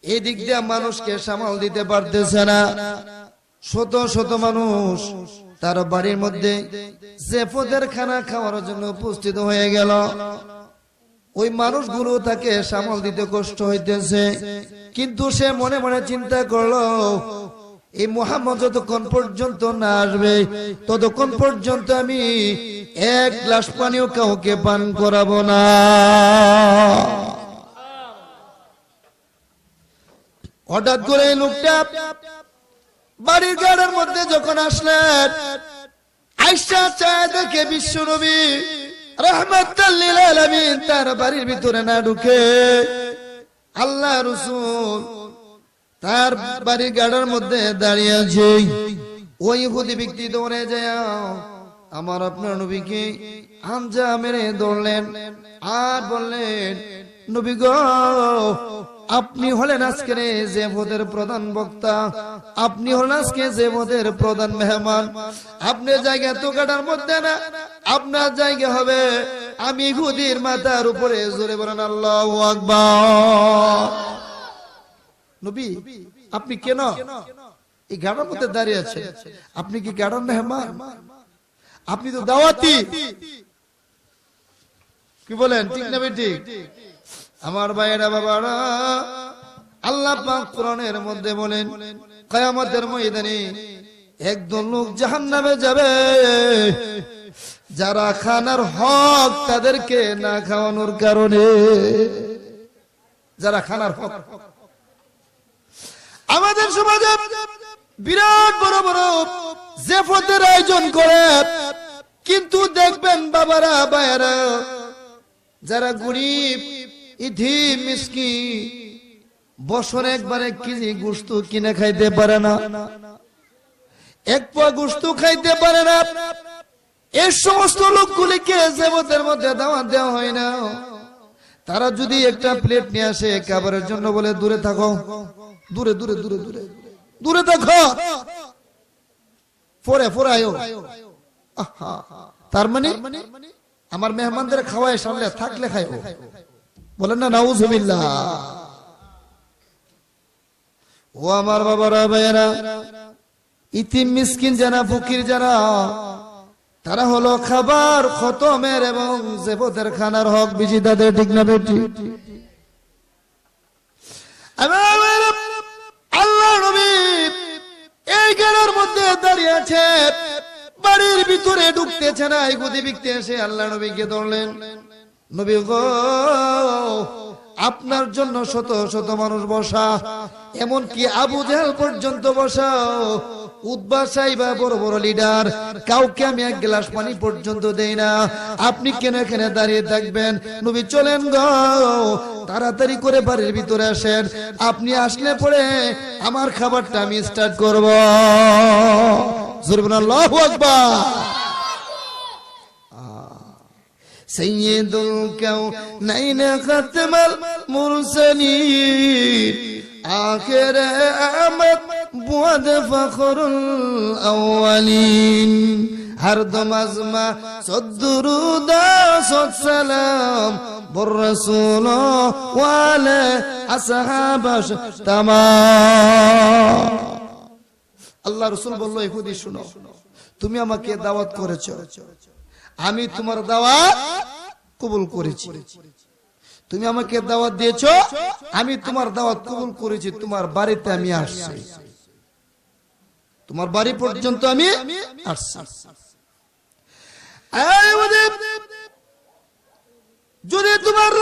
এই দিক দিয়ে মানুষকে সামাল দিতে পারতেছে না শত শত মানুষ তার বাড়ির মধ্যে জেফদের খানা খাওয়ার জন্য উপস্থিত হয়ে গেল ওই মানুষগুলো তাকে সামাল দিতে কষ্ট হইতেছে কিন্তু সে মনে মনে চিন্তা করলো এই মুহাম্মদ যতক্ষণ পর্যন্ত না আসবে ততক্ষণ পর্যন্ত আমি এক গ্লাস পানিও কাউকে পান করাবো না। হঠাৎ করে এই লোকটা বাড়ির গাড়ির মধ্যে যখন আসলেন, আয়েশা চায় দেখে বিশ্বনবী রাহমাতাল লিল আলামিন তার বাড়ির ভিতরে না ঢুকে আল্লাহ রাসূল তার বাড়ির গাড়ির মধ্যে দাঁড়িয়ে আছে। ওই ইহুদি ব্যক্তি দৌড়ে যায় আমার আপনার নবীকে হামজা মেরে ধরলেন আর বললেন, নবী গো, আপনি হলেন আজকের জেবদের প্রধান বক্তা, আপনি হলেন আজকে জেবদের প্রধান মেহমান, আপনার জায়গা তো গাড়ার মধ্যে না, আপনার জায়গা হবে আমি ইহুদির মাথার উপরে। জোরে বলেন আল্লাহু আকবার। নবী, আপনি কেন এই গাড়ার মধ্যে দাঁড়িয়ে আছেন? আপনি কি গাড়ার মেহমান? আপনি তো দাওয়াতি। কি বলেন, ঠিক না ঠিক? আমার ভাইয়েরা বাবারা, আল্লাহ পাক কোরআনের মধ্যে বলেন কিয়ামতের ময়দানে একদল লোক জাহান্নামে যাবে যারা খানার হক তাদেরকে না খাওয়ানোর কারণে। যারা খানার হক, আমাদের সমাজে বিরাট বড় বড় জেফতের আয়োজন করে, কিন্তু দেখবেন বাবারা ভাইয়েরা, যারা গরিব ইথিম মিসকিন বছরে একবার 1 কেজি গোশত কিনে খাইতে পারে না, 1 পোয়া গোশত খাইতে পারে না, এই সমস্ত লোকগুলিকে জেবতের মধ্যে দাওয়াত দেওয়া হয় না। তারা যদি একটা প্লেট নিয়ে আসে খাবারের জন্য, বলে দূরে থাকো, দূরে দূরে দূরে দূরে দূরে থাকো, ফোরে ফোরায়ো। তার মানে আমার মেহমানদের খাওয়ায় সামনে থাকলে খাইও। বলেন না নাউজুবিল্লাহ। ও আমার বাবারা ভাইয়েরা, ইতিম মিসকিন যারা, ফকির যারা, তারা হলো খাবার খতমের এবং জেবতের খানার হক বিজি তাদের, ঠিক না বেটি? আল্লাহ নবী এই গাড়ির মধ্যে দাঁড়িয়ে আছে, বাড়ির ভিতরে ঢুকতেছে না। ইহুদি ব্যক্তি এসে আল্লাহ নবীকে ধরলেন, নবী গো, আপনার জন্য শত শত মানুষ বসা, এমনকি আবু জেহেল পর্যন্ত বসা, উতবা সাইবা বড় বড় লিডার, কাউকে আমি 1 গ্লাস পানি পর্যন্ত দেই না, আপনি কেন এখানে দাঁড়িয়ে থাকবেন? নবী চলেন গো, তাড়াতাড়ি করে বাড়ির ভিতরে আসেন, আপনি আসলে পরে আমার খাবারটা আমি স্টার্ট করব। জোরে বলেন আল্লাহু আকবার। সাইয়্যিদুল কাউনাইন খাতমুল মুরসালিন আখির আমত বুয়াদ ফখরুল আউয়ালিন হরদম আজমা সদ্দুরুদ সালাম বর রাসূল ওয়া আলা আসহাবাস তামাম। আল্লাহ রাসূল বলল, ইহুদি শুনো, তুমি আমাকে দাওয়াত করেছো, আমি তোমার দাওয়াত কবুল করেছি। তুমি আমাকে দাওয়াত দিয়েছো, আমি তোমার দাওয়াত কবুল করেছি। তোমার বাড়িতে আমি আসছি, তোমার বাড়ি পর্যন্ত আমি আসছি। যদি তোমার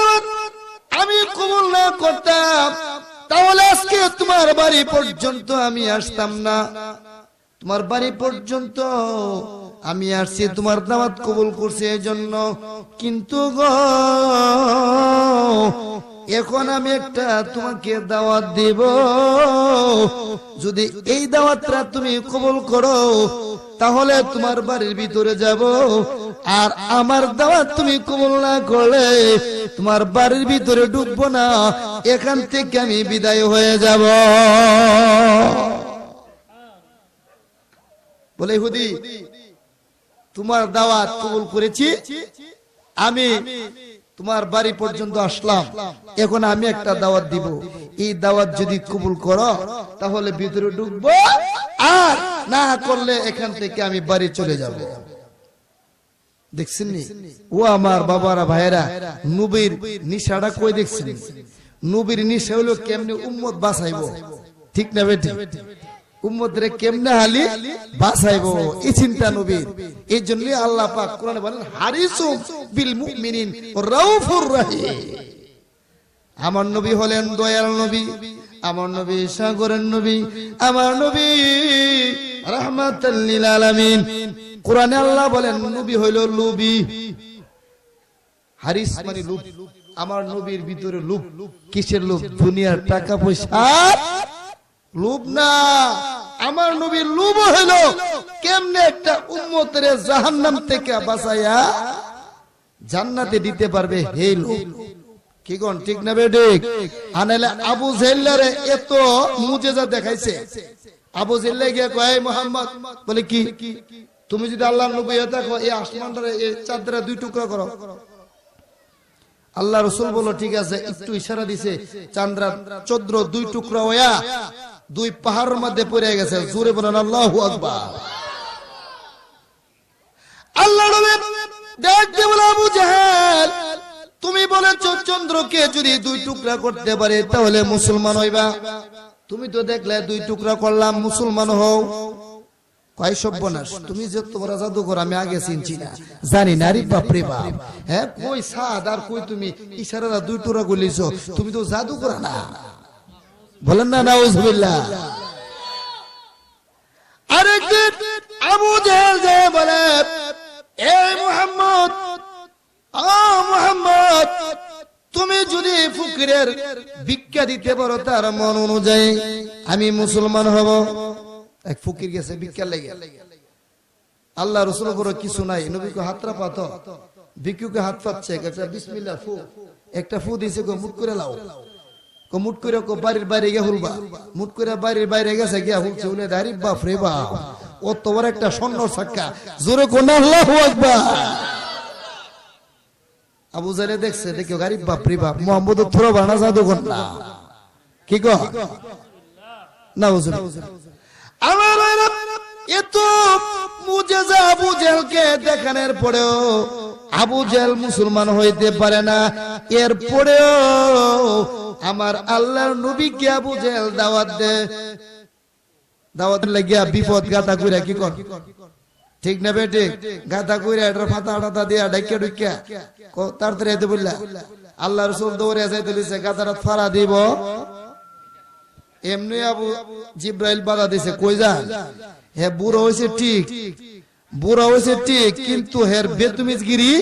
আমি কবুল না করতাম, তাহলে আজকে তোমার বাড়ি পর্যন্ত আমি আসতাম না। তোমার বাড়ি পর্যন্ত আমি আসছি, তোমার দাওয়াত কবুল করছি এই জন্য। কিন্তু গো, এখন আমি একটা তোমাকে দাওয়াত দেব, যদি এই দাওয়াতটা তুমি কবুল করো তাহলে তোমার বাড়ির ভিতরে যাব, আর আমার দাওয়াত তুমি কবুল না করলে তোমার বাড়ির ভিতরে ঢুকবো না, এখান থেকে আমি বিদায় হয়ে যাব। বলে, ইহুদি, তোমার দাওয়াত কবুল করেছি, আমি তোমার বাড়ি পর্যন্ত আসলাম, এখন আমি একটা দাওয়াত দিব, এই দাওয়াত যদি কবুল করো তাহলে ভিতরে ঢুকবো, আর না করলে এখান থেকে আমি বাড়ি চলে যাব। দেখছেন নি? ও আমার বাবারা ভাইয়েরা, নবীর নিশাটা কই দেখছেন? নবীর নিশা হলো কেমনে উম্মত বাঁচাইবো, ঠিক না বেটি? উম্মতরে কেমনে হালি বাঁচাইবো এই চিন্তা নবীর। এই জন্য আল্লাহ পাক কোরআনে বলেন হারিসুম বিল মুমিনিন রাউফুর রহিম। আমার নবী হলেন দয়াল নবী, আমার নবী সাগরের নবী, আমার নবী রাহমাতাল লিল আলামিন। কোরআনে আল্লাহ বলেন নবী হইল লোভী। হারিস মানে লোভ। আমার নবীর ভিতরে লোভ। কিসের লোভ? দুনিয়ার টাকা পয়সা লোভ না, আমার নবীর লোভ হলো কেমনে একটা উম্মতের জাহান্নাম থেকে বাঁচাইয়া জান্নাতে দিতে পারবে, হে লোভ। কি কোন ঠিক না বেঠিক? আনালে আবু জেহেলের এত মুজিজা দেখাইছে। আবু জেহেল গিয়ে কয় মুহাম্মদ, বলে কি তুমি যদি আল্লাহর নবী হয়ে থাকো এই আসমানটারে এই চাঁদরা দুই টুকরা করো। আল্লাহ রাসূল বলল ঠিক আছে, একটু ইশারা দিছে, চাঁদরা চন্দ্র দুই টুকরা হইয়া দুই পাহাড়ের মধ্যে পড়ে গেছে। জোরে বলেন আল্লাহু আকবার। আল্লাহ নবী দেখতে বলে আবু জেহেল, তুমি বলেছো চন্দ্রকে যদি দুই টুকরা করতে পারে তাহলে মুসলমান হইবা। তুমি তো দেখলে দুই টুকরা করলাম, মুসলমান হও। কয় সর্বনাশ, তুমি যে তোমরা জাদুঘর আমি আগে চিনছি না, জানি না রে বাপ রে বাপ। হ্যাঁ কই সাদ আর কই তুমি ইশারা দুই টুকরা করলিছো, তুমি তো জাদুঘর না। বলেন না নাউজুবিল্লাহ। আরেকদিন আবু জেহেল যে বলে, এ মুহাম্মদ, মুহাম্মদ তুমি যদি ফকিরের ভিক্ষা দিতে পারো তার মন অনুযায়ী আমি মুসলমান হব। এক ফকির গেছে ভিক্ষা লেগে, আল্লাহ রাসূল বড় কিছু নাই, নবীকে হাতরা পাত, ভিক্ষুকে হাত পাচ্ছে, একটা বিসমিল্লাহ ফু, একটা ফু দিছে, গো মুট করে লাও, গো মুট করে গো বাড়ির বাইরে গিয়ে হুলবা, মুট করে বাড়ির বাইরে গেছে গিয়া হুলছে, উনি দাঁড়ি বাপ রে বাপ, ও তোমার একটা স্বর্ণ সাক্কা, জোরে কোন আল্লাহু আকবার। আবু জেহেল দেখছে, দেখো গরিব বাপ রে বাপ, মুহাম্মদ থোড়া বানা জাদুঘর না। কি কো নাউজুবিল্লাহ। আমার এত মুজিজা আবু জেহেলকে দেখানোর পরেও আবু জেহেল মুসলমান হইতে পারে না। এর পরেও আমার আল্লাহর নবীকে আবু জেহেল দাওয়াত দে, দাওয়াত লাগিয়া বিপদ গাতা কইরা কি কর, ঠিক না বেটি? গাতা কইরা এটার ফাতা টাতা দিয়া ডাইকা ডুইকা তাড়াতাড়ি এতে বললা, আল্লাহ রাসূল দৌড়ে যাইতে দিছে, গাতাটা ফাড়া দিব। এমনি আবু জিব্রাইল বাধা দিছে, কই যান? হে বুড়ো হইছে ঠিক, বুড়ো হইছে ঠিক, কিন্তু হের বেতুমিজগিরি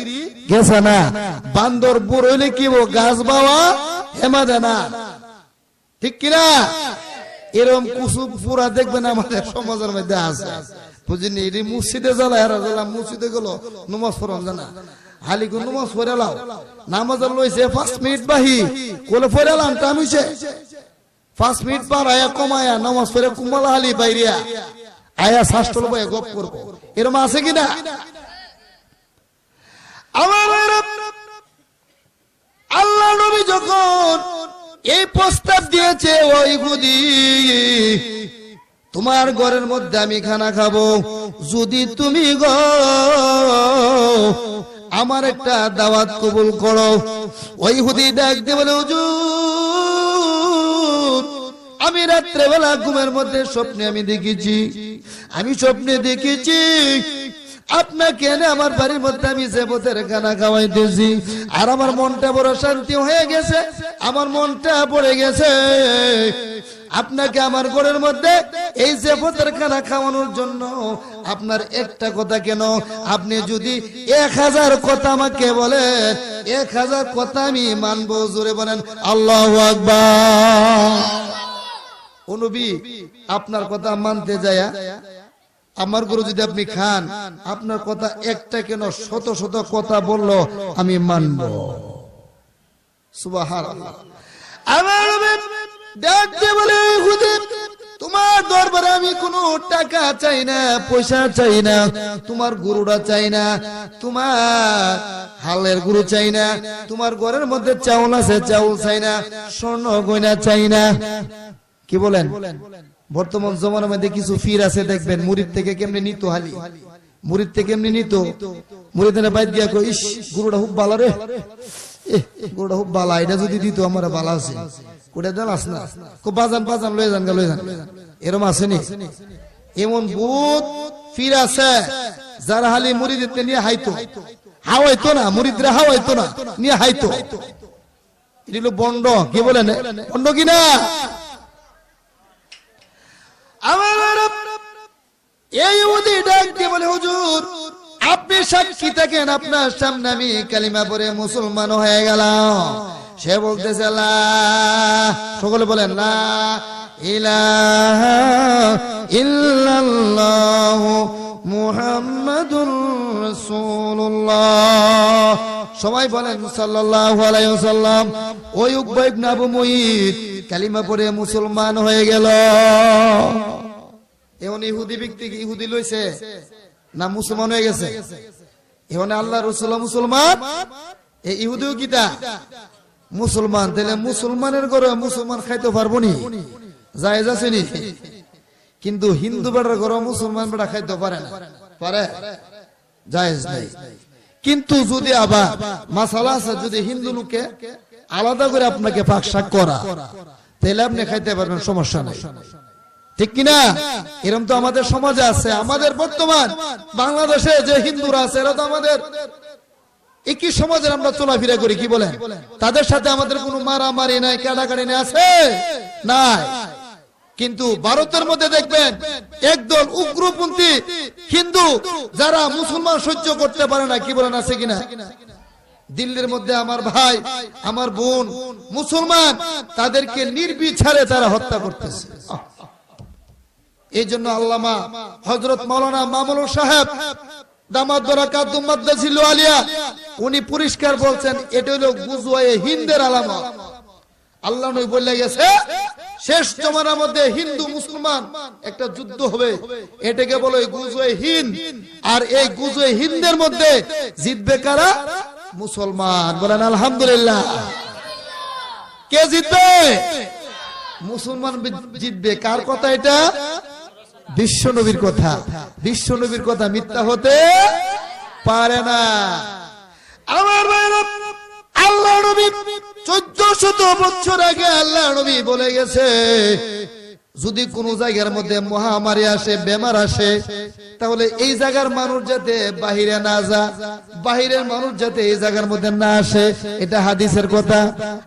গেছে না। বান্দর বুড়ো হইলে কি গাছ বাওয়া হেমা দেয় না, ঠিক কিনা? এরকম কুসুম পুরা দেখবেন আমাদের সমাজের মধ্যে আছে, বুঝিনি? এটি মসজিদে জ্বালা, হেরা জ্বালা মসজিদে গেল নমাজ পড়ান জানা, হালিকু নমাজ পড়ে লাও, নামাজ লইছে 5 মিনিট বাহি কোলে পড়ে লাম টামিছে, 5 মিনিট পার আয়া কমায়া নামাজ পড়ে কুমালা হালি বাইরিয়া আয়া শাস্ত্র বয়ে গপ করবো, এরকম আছে কিনা? আমার আল্লাহ নবী যখন এই প্রস্তাব দিয়েছে, ওই ইহুদি তোমার ঘরের মধ্যে আমি খানা খাবো, যদি তুমি গো আমার একটা দাওয়াত কবুল করো। ওই ইহুদি ডাক দিয়ে বলে, হুজুর আমি রাত্রে বেলা ঘুমের মধ্যে স্বপ্নে আমি দেখেছি, আমি স্বপ্নে দেখেছি আপনাকে এনে আমার বাড়ির মধ্যে আমি জেবতের খানা খাওয়াইতেছি, আর আমার মনটা বড় শান্তি হয়ে গেছে, আমার মনটা পড়ে গেছে আপনাকে আমার ঘরের মধ্যে এই জেবতের খানা খাওয়ানোর জন্য। আপনার একটা কথা কেন, আপনি যদি 1000 কথা আমাকে বলেন, 1000 কথা আমি মানবো। জোরে বলেন আল্লাহু আকবার। ও নবী, আপনার কথা মানতে যায় আমার গরু যদি আপনি খান, আপনার কথা একটা কেন 100 কথা বললো আমি মানব। সুবহানাল্লাহ। আমার নবী ডাকতে বলে, হুজুর তোমার দরবারে আমি কোনো টাকা চাই না, পয়সা চাই না, তোমার গরুটা চাই না, তোমার হালের গরু চাই না, তোমার ঘরের মধ্যে চাউল আছে চাউল চাই না, স্বর্ণ গয়না চাই না। কি বলেন? বর্তমান জমানার মধ্যে কিছু ফির আছে দেখবেন, মুরিদ থেকে কেমনে নিত, হালি মুরিদ থেকে কেমনে নিত, মুরিদের বাইর দিয়া কই, ইস গরুটা খুব ভালো রে, গরুটা খুব ভালো, এটা যদি দিত আমার ভালো আছে, কুড়ে দেন আস না খুব বাজান বাজান লয়ে যান এরম আসেনি এমন ভূত ফির আছে যারা হালি মুরিদকে নিয়ে হাওয়াইতো না মুরিদরা হাওয়াইতো না নিয়ে হাইতো এটা বন্ড কি বলেন বন্ড কিনা আমার এই ইহুদি ডাক দিয়ে বলে হুজুর আপনি সাক্ষী থাকেন আপনার সামনে আমি কালিমা পড়ে মুসলমান হয়ে গেলাম সে বলতেছে লা সকলে বলেন লা ইলাহা ইল্লাল্লাহ মুহাম্মাদুর রাসূলুল্লাহ সবাই বলেন সাল্লাল্লাহু আলাইহি ওয়াসাল্লাম ওই উকবা ইবনে আবু মুঈত কালিমা পড়ে মুসলমান হয়ে গেল এমন ইহুদি ব্যক্তি ইহুদি লইছে না মুসলমান হয়ে গেছে এমন আল্লাহ রাসূল মুসলমান এই ইহুদিও কিটা মুসলমান তাহলে মুসলমানের ঘরে মুসলমান খাইতে পারবো নি জায়েজ আছে নি কিন্তু হিন্দু বেটার ঘরে মুসলমান বেটা খাইতে পারে না পারে জায়েজ নাই কিন্তু যদি আবার মাসালা আছে যদি হিন্দু লোকে আলাদা করে আপনাকে পাক শাক করা তাহলে আপনি খাইতে পারবেন সমস্যা নাই ঠিক কিনা এরকম তো আমাদের সমাজে আছে আমাদের বর্তমান বাংলাদেশে যে হিন্দুরা আছে এরা তো আমাদের একই সমাজের আমরা চলাফেরা করি কি বলেন তাদের সাথে আমাদের কোনো মারামারি নাই কাটাকাটি নাই আছে নাই কিন্তু ভারতের মধ্যে দেখবেন একদল উগ্রপন্থী হিন্দু যারা মুসলমান সহ্য করতে পারে না কি বলেন আছে কিনা দিল্লির মধ্যে আমার ভাই আমার বোন মুসলমান তাদেরকে নির্বিচারে তারা হত্যা করতেছে এই জন্য আল্লামা হযরত মাওলানা মামুনুল সাহেব দামাত বারাকাতুহু মাদ্দাজিল আলিয়া উনি পরিষ্কার বলছেন এটা হলো গুজওয়ে হিন্দের আলামত আল্লাহ নবী বলে গেছে শেষ জমানার মধ্যে হিন্দু মুসলমান একটা যুদ্ধ হবে এটাকে বলে গুজওয়ে হিন্দ আর এই গুজওয়ে হিন্দের মধ্যে জিতবে কারা মুসলমান বলেন আলহামদুলিল্লাহ কে জিতবে মুসলমান জিতবে কার কথা এটা বিশ্ব নবীর কথা বিশ্ব নবীর কথা মিথ্যা হতে পারে না আমার ভাইরা আল্লাহ নবী 1400 বছর আগে আল্লাহ নবী বলে গেছে যদি কোন জায়গার মধ্যে মহামারী আসে বেমার আসে তাহলে এই জায়গার মানুষ যাতে বাহিরে না যায় বাহিরের মানুষ যাতে এই জায়গার মধ্যে না আসে এটা হাদিসের কথা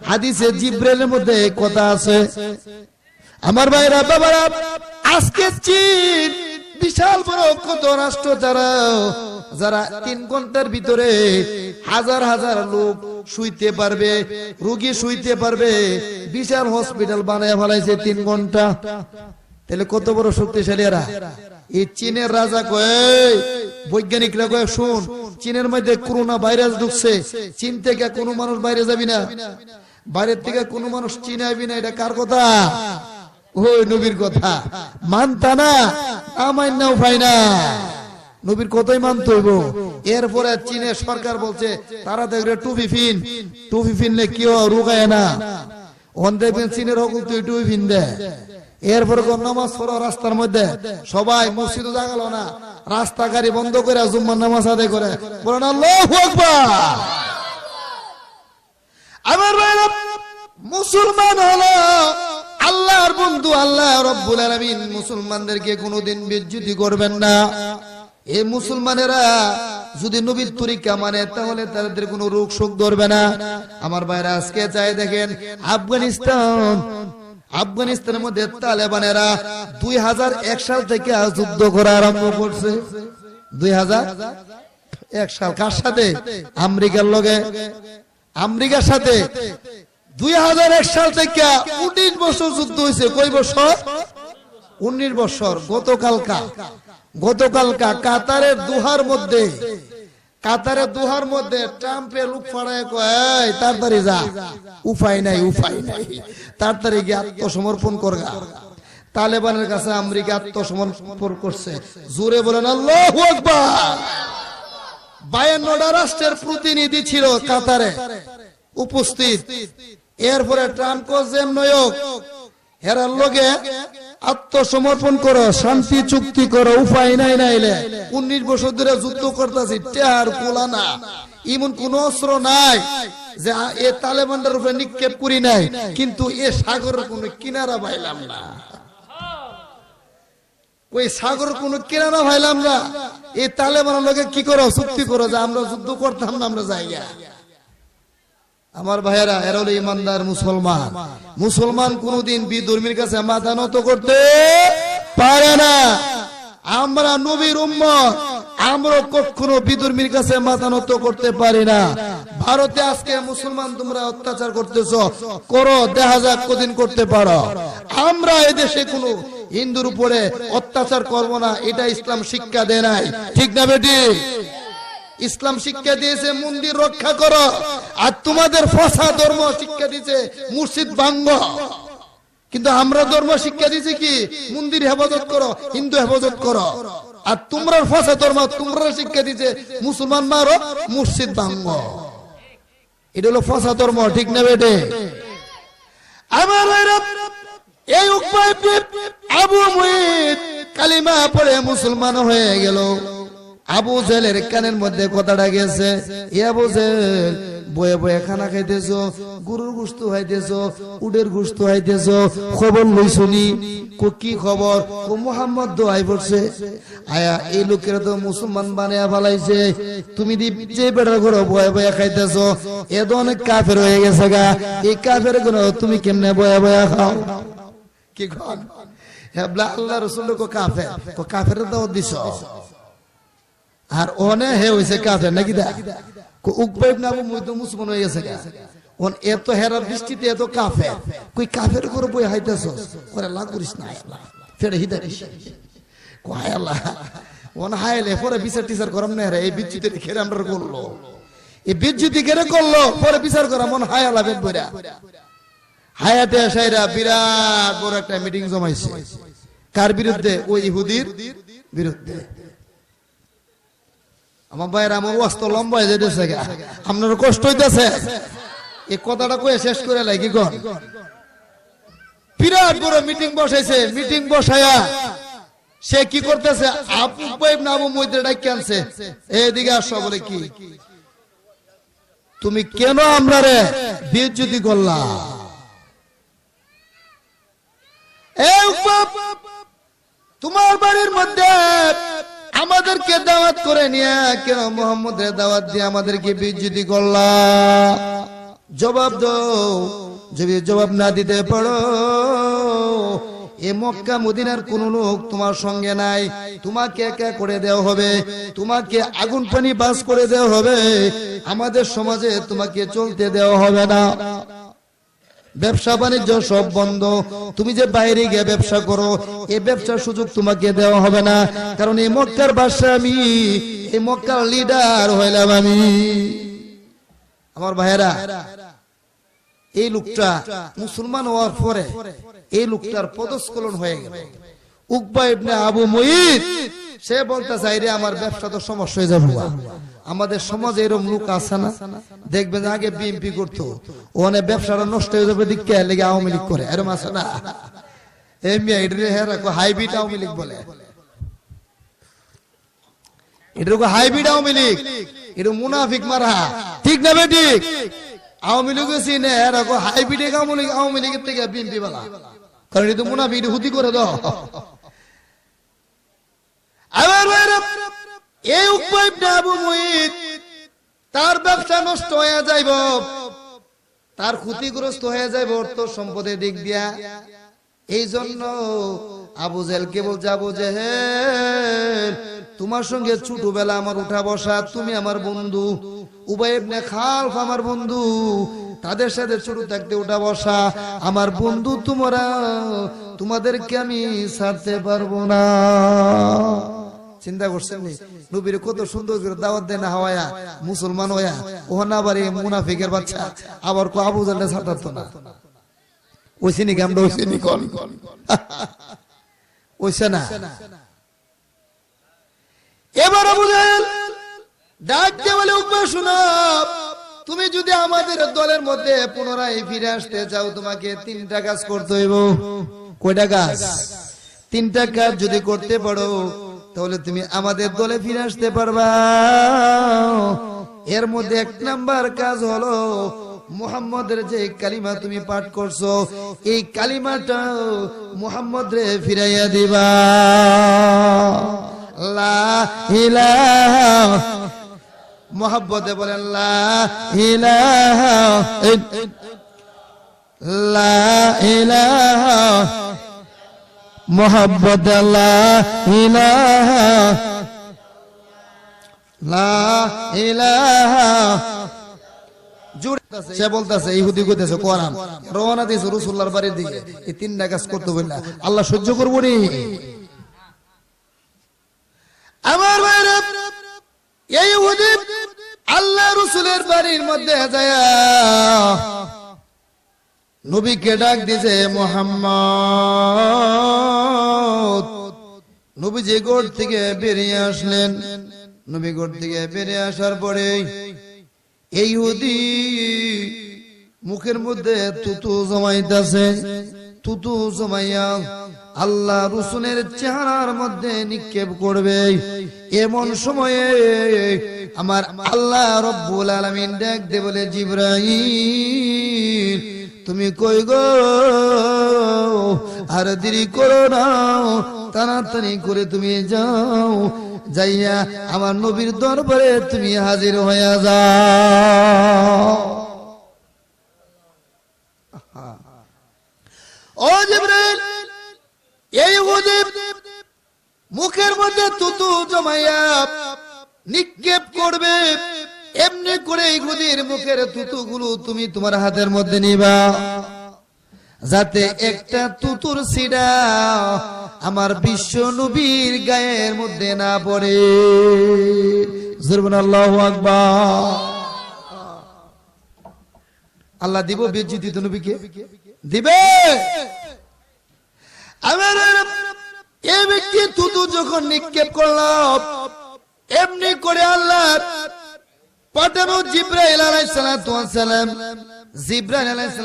হাদিসে জিব্রাইলের মধ্যে এই কথা আছে আমার ভাইরা বাবারা আজকে চীন বিশাল বড় কত রাষ্ট্র যারা 3 ঘন্টার ভিতরে হাজার হাজার লোক শুইতে পারবে রোগী শুইতে পারবে বিশাল হসপিটাল বানায় ফেলাইছে 3 ঘন্টা তাহলে কত বড় শক্তিশালী এরা এই চীনের রাজা কয় বৈজ্ঞানিকরা কয় শুন চীনের মধ্যে করোনা ভাইরাস ঢুকছে চীন থেকে কোনো মানুষ বাইরে যাবি না বাইরের থেকে কোনো মানুষ চীনে আইবি না এটা কার কথা ওই নবীর কথা মানতা না আমায় নাও ভাই না নবীর কথাই মানতে হইব এরপরে চীনের সরকার বলছে তারা দেখবে টুপি ফিনলে কেউ রোগায় না অন দেখবেন চীনের হকুল তুই টুপি ফিন দে এরপরে নামাজ পড়ো রাস্তার মধ্যে সবাই মসজিদ জাগালো না রাস্তা গাড়ি বন্ধ করে জুম্মার নামাজ আদায় করে বলেন আল্লাহু আকবার আমার ভাইরা মুসলমান হলো আল্লাহর বন্ধু আল্লাহ রাব্বুল আলামিন মুসলমানদেরকে কোনোদিন বেইজ্জতি করবেন না এই মুসলমানেরা যদি নবীর তরিকা মানে তাহলে তাদের কোনো রোগ শোক ধরবে না আমার ভাইরা আজকে চাই দেখেন আফগানিস্তানের মধ্যে তালেবানেরা 2001 সাল থেকে যুদ্ধ করা আরম্ভ করছে 2001 সাল কার সাথে আমেরিকার লগে আমেরিকার সাথে 2001 সাল থেকে 19 বছর যুদ্ধ হয়েছে কয় বছর 19 বছর গতকালকা কাতারের দুহার মধ্যে ট্রাম্পের লোক ফাড়ায় কয় তাড়াতাড়ি যা উপায় নাই তাড়াতাড়ি গিয়ে আত্মসমর্পণ করগা তালেবানের কাছে আমেরিকা আত্মসমর্পণ করছে জোরে বলেন আল্লাহু আকবার 52টা রাষ্ট্রের প্রতিনিধি ছিল কাতারে উপস্থিত এরপরে ট্রাম্প কোজেম নয়ক হেরার লগে আত্মসমর্পণ করো শান্তি চুক্তি করো উপায় নাই নাইলে 19 বছর ধরে যুদ্ধ করতেছি টের কোলা না এমন কোন অস্ত্র নাই যে এ তালেবানদের উপরে নিক্ষেপ করি নাই, কিন্তু এ সাগরের কোনো কিনারা পাইলাম না, ওই সাগর কোন কিনারা পাইলাম না। এই তালেবানের লোকে কি করো, চুক্তি করো যে আমরা যুদ্ধ করতাম না, আমরা জায়গা। আমার ভাইয়েরা, এরা হলো ইমানদার মুসলমান। মুসলমান কোনদিন বিধর্মীর কাছে মাথা নত করতে পারে না। আমরা নবীর উম্মত, আমরা কখনো বিধর্মীর কাছে মাথা নত করতে পারি না। ভারতে আজকে মুসলমান তোমরা অত্যাচার করতেছো, করো, দেখা যাক কদিন করতে পারো। আমরা এদেশে কোনো হিন্দুর উপরে অত্যাচার করব না, এটা ইসলাম শিক্ষা দেয় নাই, ঠিক না বেটি? ইসলাম শিক্ষা দিয়েছে মন্দির রক্ষা করো, আর তোমাদের ফসা ধর্ম শিক্ষা দিয়েছে মসজিদ ভাঙ্গ। কিন্তু আমরা ধর্ম শিক্ষা দিয়েছি কি, মন্দির হেফাজত করো, হিন্দু হেফাজত করো। আর তোমরা ফসা ধর্ম তোমরা শিক্ষা দিয়েছে মুসলমান মারো, মসজিদ ভাঙ্গ। এটা হলো ফসা ধর্ম, ঠিক না বেটে? আমার এই আবু মুঈদ কালিমা পড়ে মুসলমান হয়ে গেল। আবু জেলের কানের মধ্যে কথাটা গেছে, আবু জেল বয়ে বয়ে খানা খাইতেছো, গরুর গোশত খাইতেছো, উটের গোশত খাইতেছো, খবর লই শুনি। কি খবর? ও মুহাম্মদ দোয়াই পড়ছে। আয়া এই লোকেরা তো মুসলমান বানিয়ে ফেলাইছে, তুমি যে বেটার ঘরে বয়ে বয়ে খাইতেছো, এ তো অনেক কাফের হয়ে গেছে গা। এই কাফের ঘরে তুমি কেমনে বয়ে বয়ে খাও? কি কন? আল্লাহ রাসূল কো কাফের, কো কাফের দাওয়াত দিছ, আর ওনে হে হইছে কাফের নাকি? দা উকবা ইবনে আবু মুঈত মুসলমান হয়ে গেছে গা। ওন এত হেরা দৃষ্টিতে এত কাফের, কই কাফের করে বই হাইতাছস, করে আল্লাহ করিস না, আল্লাহ ফেরে হিদারিস, কয় আল্লাহ ওন হাইলে পরে বিচার টিচার করম না রে। এই বিচ্যুতি খেরে আমরা করলো, এই বিচ্যুতি খেরে করলো, পরে বিচার করা মন হায় আল্লাহ বেদ বইরা। হায়াতে আসাইরা বিরাট বড় একটা মিটিং জমাইছে, কার বিরুদ্ধে? ওই ইহুদির বিরুদ্ধে। আমার ভাইয়ের, আমার ওয়াস্ত লম্বা হয়ে যেতেছে, আপনার কষ্ট হইতেছে, এই কথাটা কয়ে শেষ করে লাই কি কর। বিরাট বড় মিটিং বসাইছে, মিটিং বসায়া সে কি করতেছে, আবু মুঈদ ডাইকে আনছে, এদিকে আসো, বলে কি তুমি কেন আমরা রে বেইজ্জতি করলা? তোমার বাড়ির মধ্যে আমাদেরকে দাওয়াত করে নিয়ে কেন মুহাম্মদের দাওয়াত দিয়ে আমাদেরকে বেইজ্জতি করলা? জবাব দাও। যদি জবাব না দিতে পারো, এ মক্কা মদিনার কোন লোক তোমার সঙ্গে নাই, তোমাকে একা করে দেওয়া হবে, তোমাকে আগুন পানি বাস করে দেওয়া হবে, আমাদের সমাজে তোমাকে চলতে দেওয়া হবে না। ব্যবসা বাণিজ্য সব বন্ধ, তুমি যে বাইরে গিয়ে ব্যবসা করো, এই ব্যবসার সুযোগ তোমাকে দেওয়া হবে না, কারণ এই মক্কার বাদশা আমি, এই মক্কার লিডার হইলাম আমি। আমার ভাইয়েরা, এই লোকটা মুসলমান হওয়ার পরে এই লোকটার পদস্খলন হয়ে গেল। উকবা ইবনে আবু মুঈত সে বলতে চাই রে, আমার ব্যবসা তো সমস্যা হয়ে যাবে। আমাদের সমাজে এরকম লোক আছে না, দেখবেন আগে বিএনপি করতো, ওখানে ব্যবসাটা নষ্ট হয়ে যাবে, দিকে লেগে আওয়ামী লীগ করে, এরকম আছে না? হাইব্রিড আওয়ামী লীগ বলে, এটা হাইব্রিড আওয়ামী লীগ, এটা মুনাফিক মারা, ঠিক না বেটি? আওয়ামী লীগ চিনে, এরকম হাইব্রিড আওয়ামী লীগের থেকে বিএনপি বলা, কারণ এটা মুনাফিক হুতি করে দাও। এই উকবা ইবনে আবু মুঈত তার ব্যবসা নষ্ট হয়ে যাইব, তার ক্ষতিগ্রস্ত হয়ে যাইব অর্থ সম্পদের দিক দিয়া। এই জন্য আবু জেহেলকে বলছে, আবু জেহেল তোমার সঙ্গে ছোটবেলা আমার উঠা বসা, তুমি আমার বন্ধু, উবাই ইবনে খালফ আমার বন্ধু, তাদের সাথে ছোট থাকতে উঠা বসা, আমার বন্ধু তোমরা, তোমাদেরকে আমি ছাড়তে পারবো না। চিন্তা করছেন নবীর কত সুন্দর করে দাওয়াত দেয় না হওয়া, মুসলমান হইয়া ওখানে আবার এই মুনাফিকের বাচ্চা আবার কো আবু জাহল ছাড়তো না। ওইছে নি আমরা ওইছে নি কোন ওইছে না। এবার আবু জাহল ডাক দিয়ে বলে, উকবা শোনো, তুমি যদি আমাদের দলের মধ্যে পুনরায় ফিরে আসতে চাও, তোমাকে 3টা কাজ করতে হইব। কয়টা কাজ? 3টা কাজ যদি করতে পারো, তাহলে তুমি আমাদের দলে ফিরে আসতে পারবা। এর মধ্যে এক নাম্বার কাজ হলো মুহাম্মদের যে কালিমা তুমি পাঠ করছো এই কালিমাটা মুহাম্মদ রে ফিরাইয়া দিবা। লা ইলাহা, মুহাব্বতে বলেন লা ইলাহা, লা ইলাহা, মুহাব্বত লা ইলাহা, লা ইলাহা। সে বলতেছে ইহুদি কইতেছে কোরআন রওনা দিয়েছে রাসূলুল্লাহর বাড়ির দিকে, এই তিনটা কাজ করতে বললা আল্লাহ সহ্য করবো নি? আমার ভাইরা, এই ইহুদি আল্লাহ রাসূলের বাড়ির মধ্যে যায় নবীকে ডাক দিয়েছে মুহাম্মদ। নবী যে ঘর থেকে বেরিয়ে আসলেন, নবী ঘর থেকে বেরিয়ে আসার পরে এই ইহুদি মুখের মধ্যে তুতু জমাইতেছে, তুতু জমাইয়া আল্লাহ রাসূলের চেহারার মধ্যে নিক্ষেপ করবে। এমন সময়ে আমার আল্লাহ রব্বুল আলামিন ডাক দিয়ে বলে, জিবরাইল তুমি কই গো? আর দেরি করো না, তাড়াতাড়ি করে তুমি যাও, যাইয়া আমার নবীর দরবারে তুমি হাজির হয়ে যাও। ও জিবরাইল, এই ইহুদি মুখের মধ্যে তুতু জমাইয়া নিক্ষেপ করবে, এমনি করে ইহুদির মুখের তুতুগুলো তুমি তোমার হাতের মধ্যে নিবা, যাতে একটা তুতুর ছিটা আমার বিশ্ব নবীর গায়ের মধ্যে না পড়ে। আল্লাহু আকবার। আল্লাহ দিব বেজ্জতি তো নবীকে দিবে। আমার এই ব্যক্তি তুতু যখন নিক্ষেপ করলাম, এমনি করে আল্লাহ পাঠানো জিবরাইল আলাইহিস সালাম, জিবরাইল আলাইহিস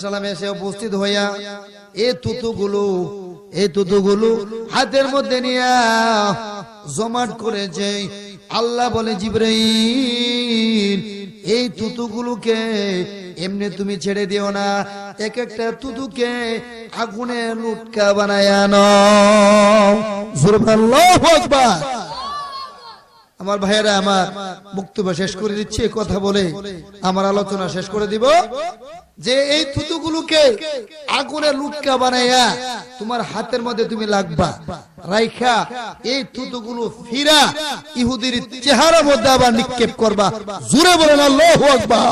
সালাম এসে উপস্থিত হইয়া এই তুতুগুলো হাতের মধ্যে নিয়ে জমাট করেছে। আল্লাহ বলে, জিবরাইল এই তুতুগুলোকে এমনি তুমি ছেড়ে দিও না, এক একটা তুতুকে আগুনে লুটকা বানায় আনো। আল্লাহু আকবার। আমার ভাইয়েরা, আমার বক্তব্য শেষ করে দিচ্ছি কথা বলে আমার আলোচনা শেষ করে দিব, যে এই থুতুগুলোকে আগুনে লুটকা বানাইয়া তোমার হাতের মধ্যে তুমি লাগবা, রাইখা এই থুতুগুলো ফিরা ইহুদির চেহারার মধ্যে আবার নিক্ষেপ করবা। জোরে বলেন আল্লাহু আকবার।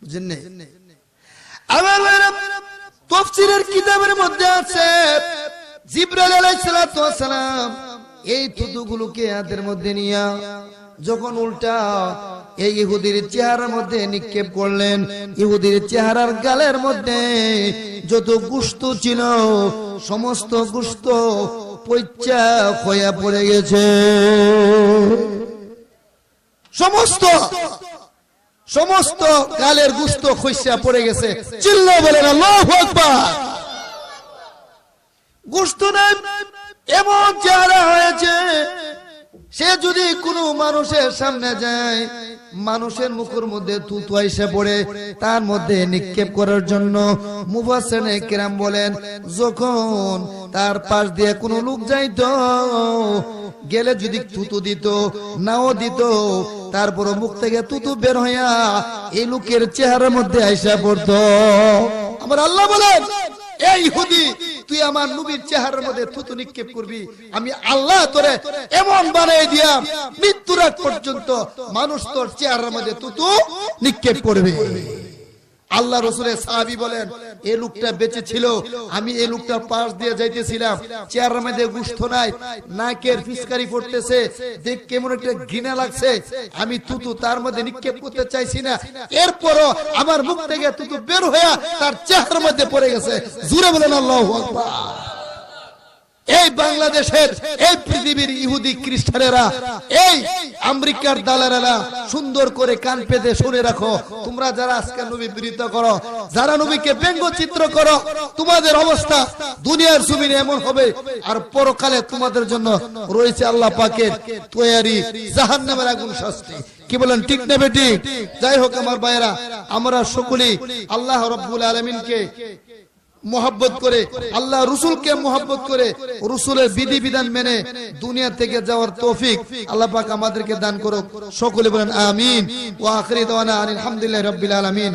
বুঝেননি? আমার ভাইয়েরা, তাফসীরের কিতাবের মধ্যে আছে জিবরাইল আলাইহিস সালাম এই থুতুগুলোকে হাতের মধ্যে নিয়া যখন উল্টা এই ইহুদির চেহারার মধ্যে নিক্ষেপ করলেন, ইহুদির চেহারার গালের মধ্যে যত গোশত ছিল সমস্ত গোশত পচা হয়ে পড়ে গেছে। সমস্ত গালের গোশত খইসা পড়ে গেছে। চিল্লা বলেন আল্লাহু আকবার। গোশত নাই এমন চেহারা হয়েছে, সে যদি কোনো মানুষের সামনে যায়, মানুষের মুখের মধ্যে থুতু আইসা পড়ে, তার মধ্যে নিক্ষেপ করার জন্য মুফাসসিরিনে কিরাম বলেন, যখন তার পাশ দিয়ে কোনো লোক যাইতো, গেলে যদি থুতু দিত নাও দিত, তারপর মুখ থেকে থুতু বের হইয়া এই লোকের চেহারার মধ্যে আইসা পড়তো। আমার আল্লাহ বলেন, এই ইহুদি তুই আমার নবীর চেহারার মধ্যে থুতু নিক্ষেপ করবি, আমি আল্লাহ তোরে এমন বানাই দিয়া মৃত্যুর আগ পর্যন্ত মানুষ তোর চেহারার মধ্যে থুতু নিক্ষেপ করবে। আল্লাহ রাসূলের সাহাবী বলেন, এই লোকটা বেঁচে ছিল, আমি এই লোকটার পাশ দিয়ে যাইতেছিলাম, চেহারার মধ্যে গোশত নাই, নাকের ফিসকারি পড়তেছে, দেখ কেমন একটা ঘৃণা লাগছে, আমি থুতু তার মধ্যে নিক্ষেপ করতে চাইছি না, এরপরও আমার মুখ থেকে থুতু বের হয়ে তার চেহারার মধ্যে পড়ে গেছে। জোরে বলেন আল্লাহু আকবার। এই বাংলাদেশের এই পৃথিবীর ইহুদি খ্রিস্টানেরা এই আমেরিকার দালালেরা সুন্দর করে কান পেতে শুনে রাখো, তোমরা যারা আজকে নবী বিরোধিত করো, যারা নবীকে ব্যঙ্গচিত্র করো, তোমাদের অবস্থা দুনিয়ার জমিনে এমন হবে আর পরকালে তোমাদের জন্য রয়েছে আল্লাহ পাকের তৈরি জাহান্নামের আগুন শাস্তি। কি বলেন, ঠিক না বেটি? যাই হোক আমার ভাইয়েরা, আমরা সকলেই আল্লাহ রাব্বুল আলামিনকে মোহাব্বত করে, আল্লাহ রসুলকে মোহাব্বত করে, রসুলের বিধি বিধান মেনে দুনিয়া থেকে যাওয়ার তৌফিক আল্লাহ পাক আমাদেরকে দান করুক। সকলে বলেন আমিন। ওয়া আখিরি দাওয়ানা আলহামদুলিল্লাহি রাব্বিল আলামিন।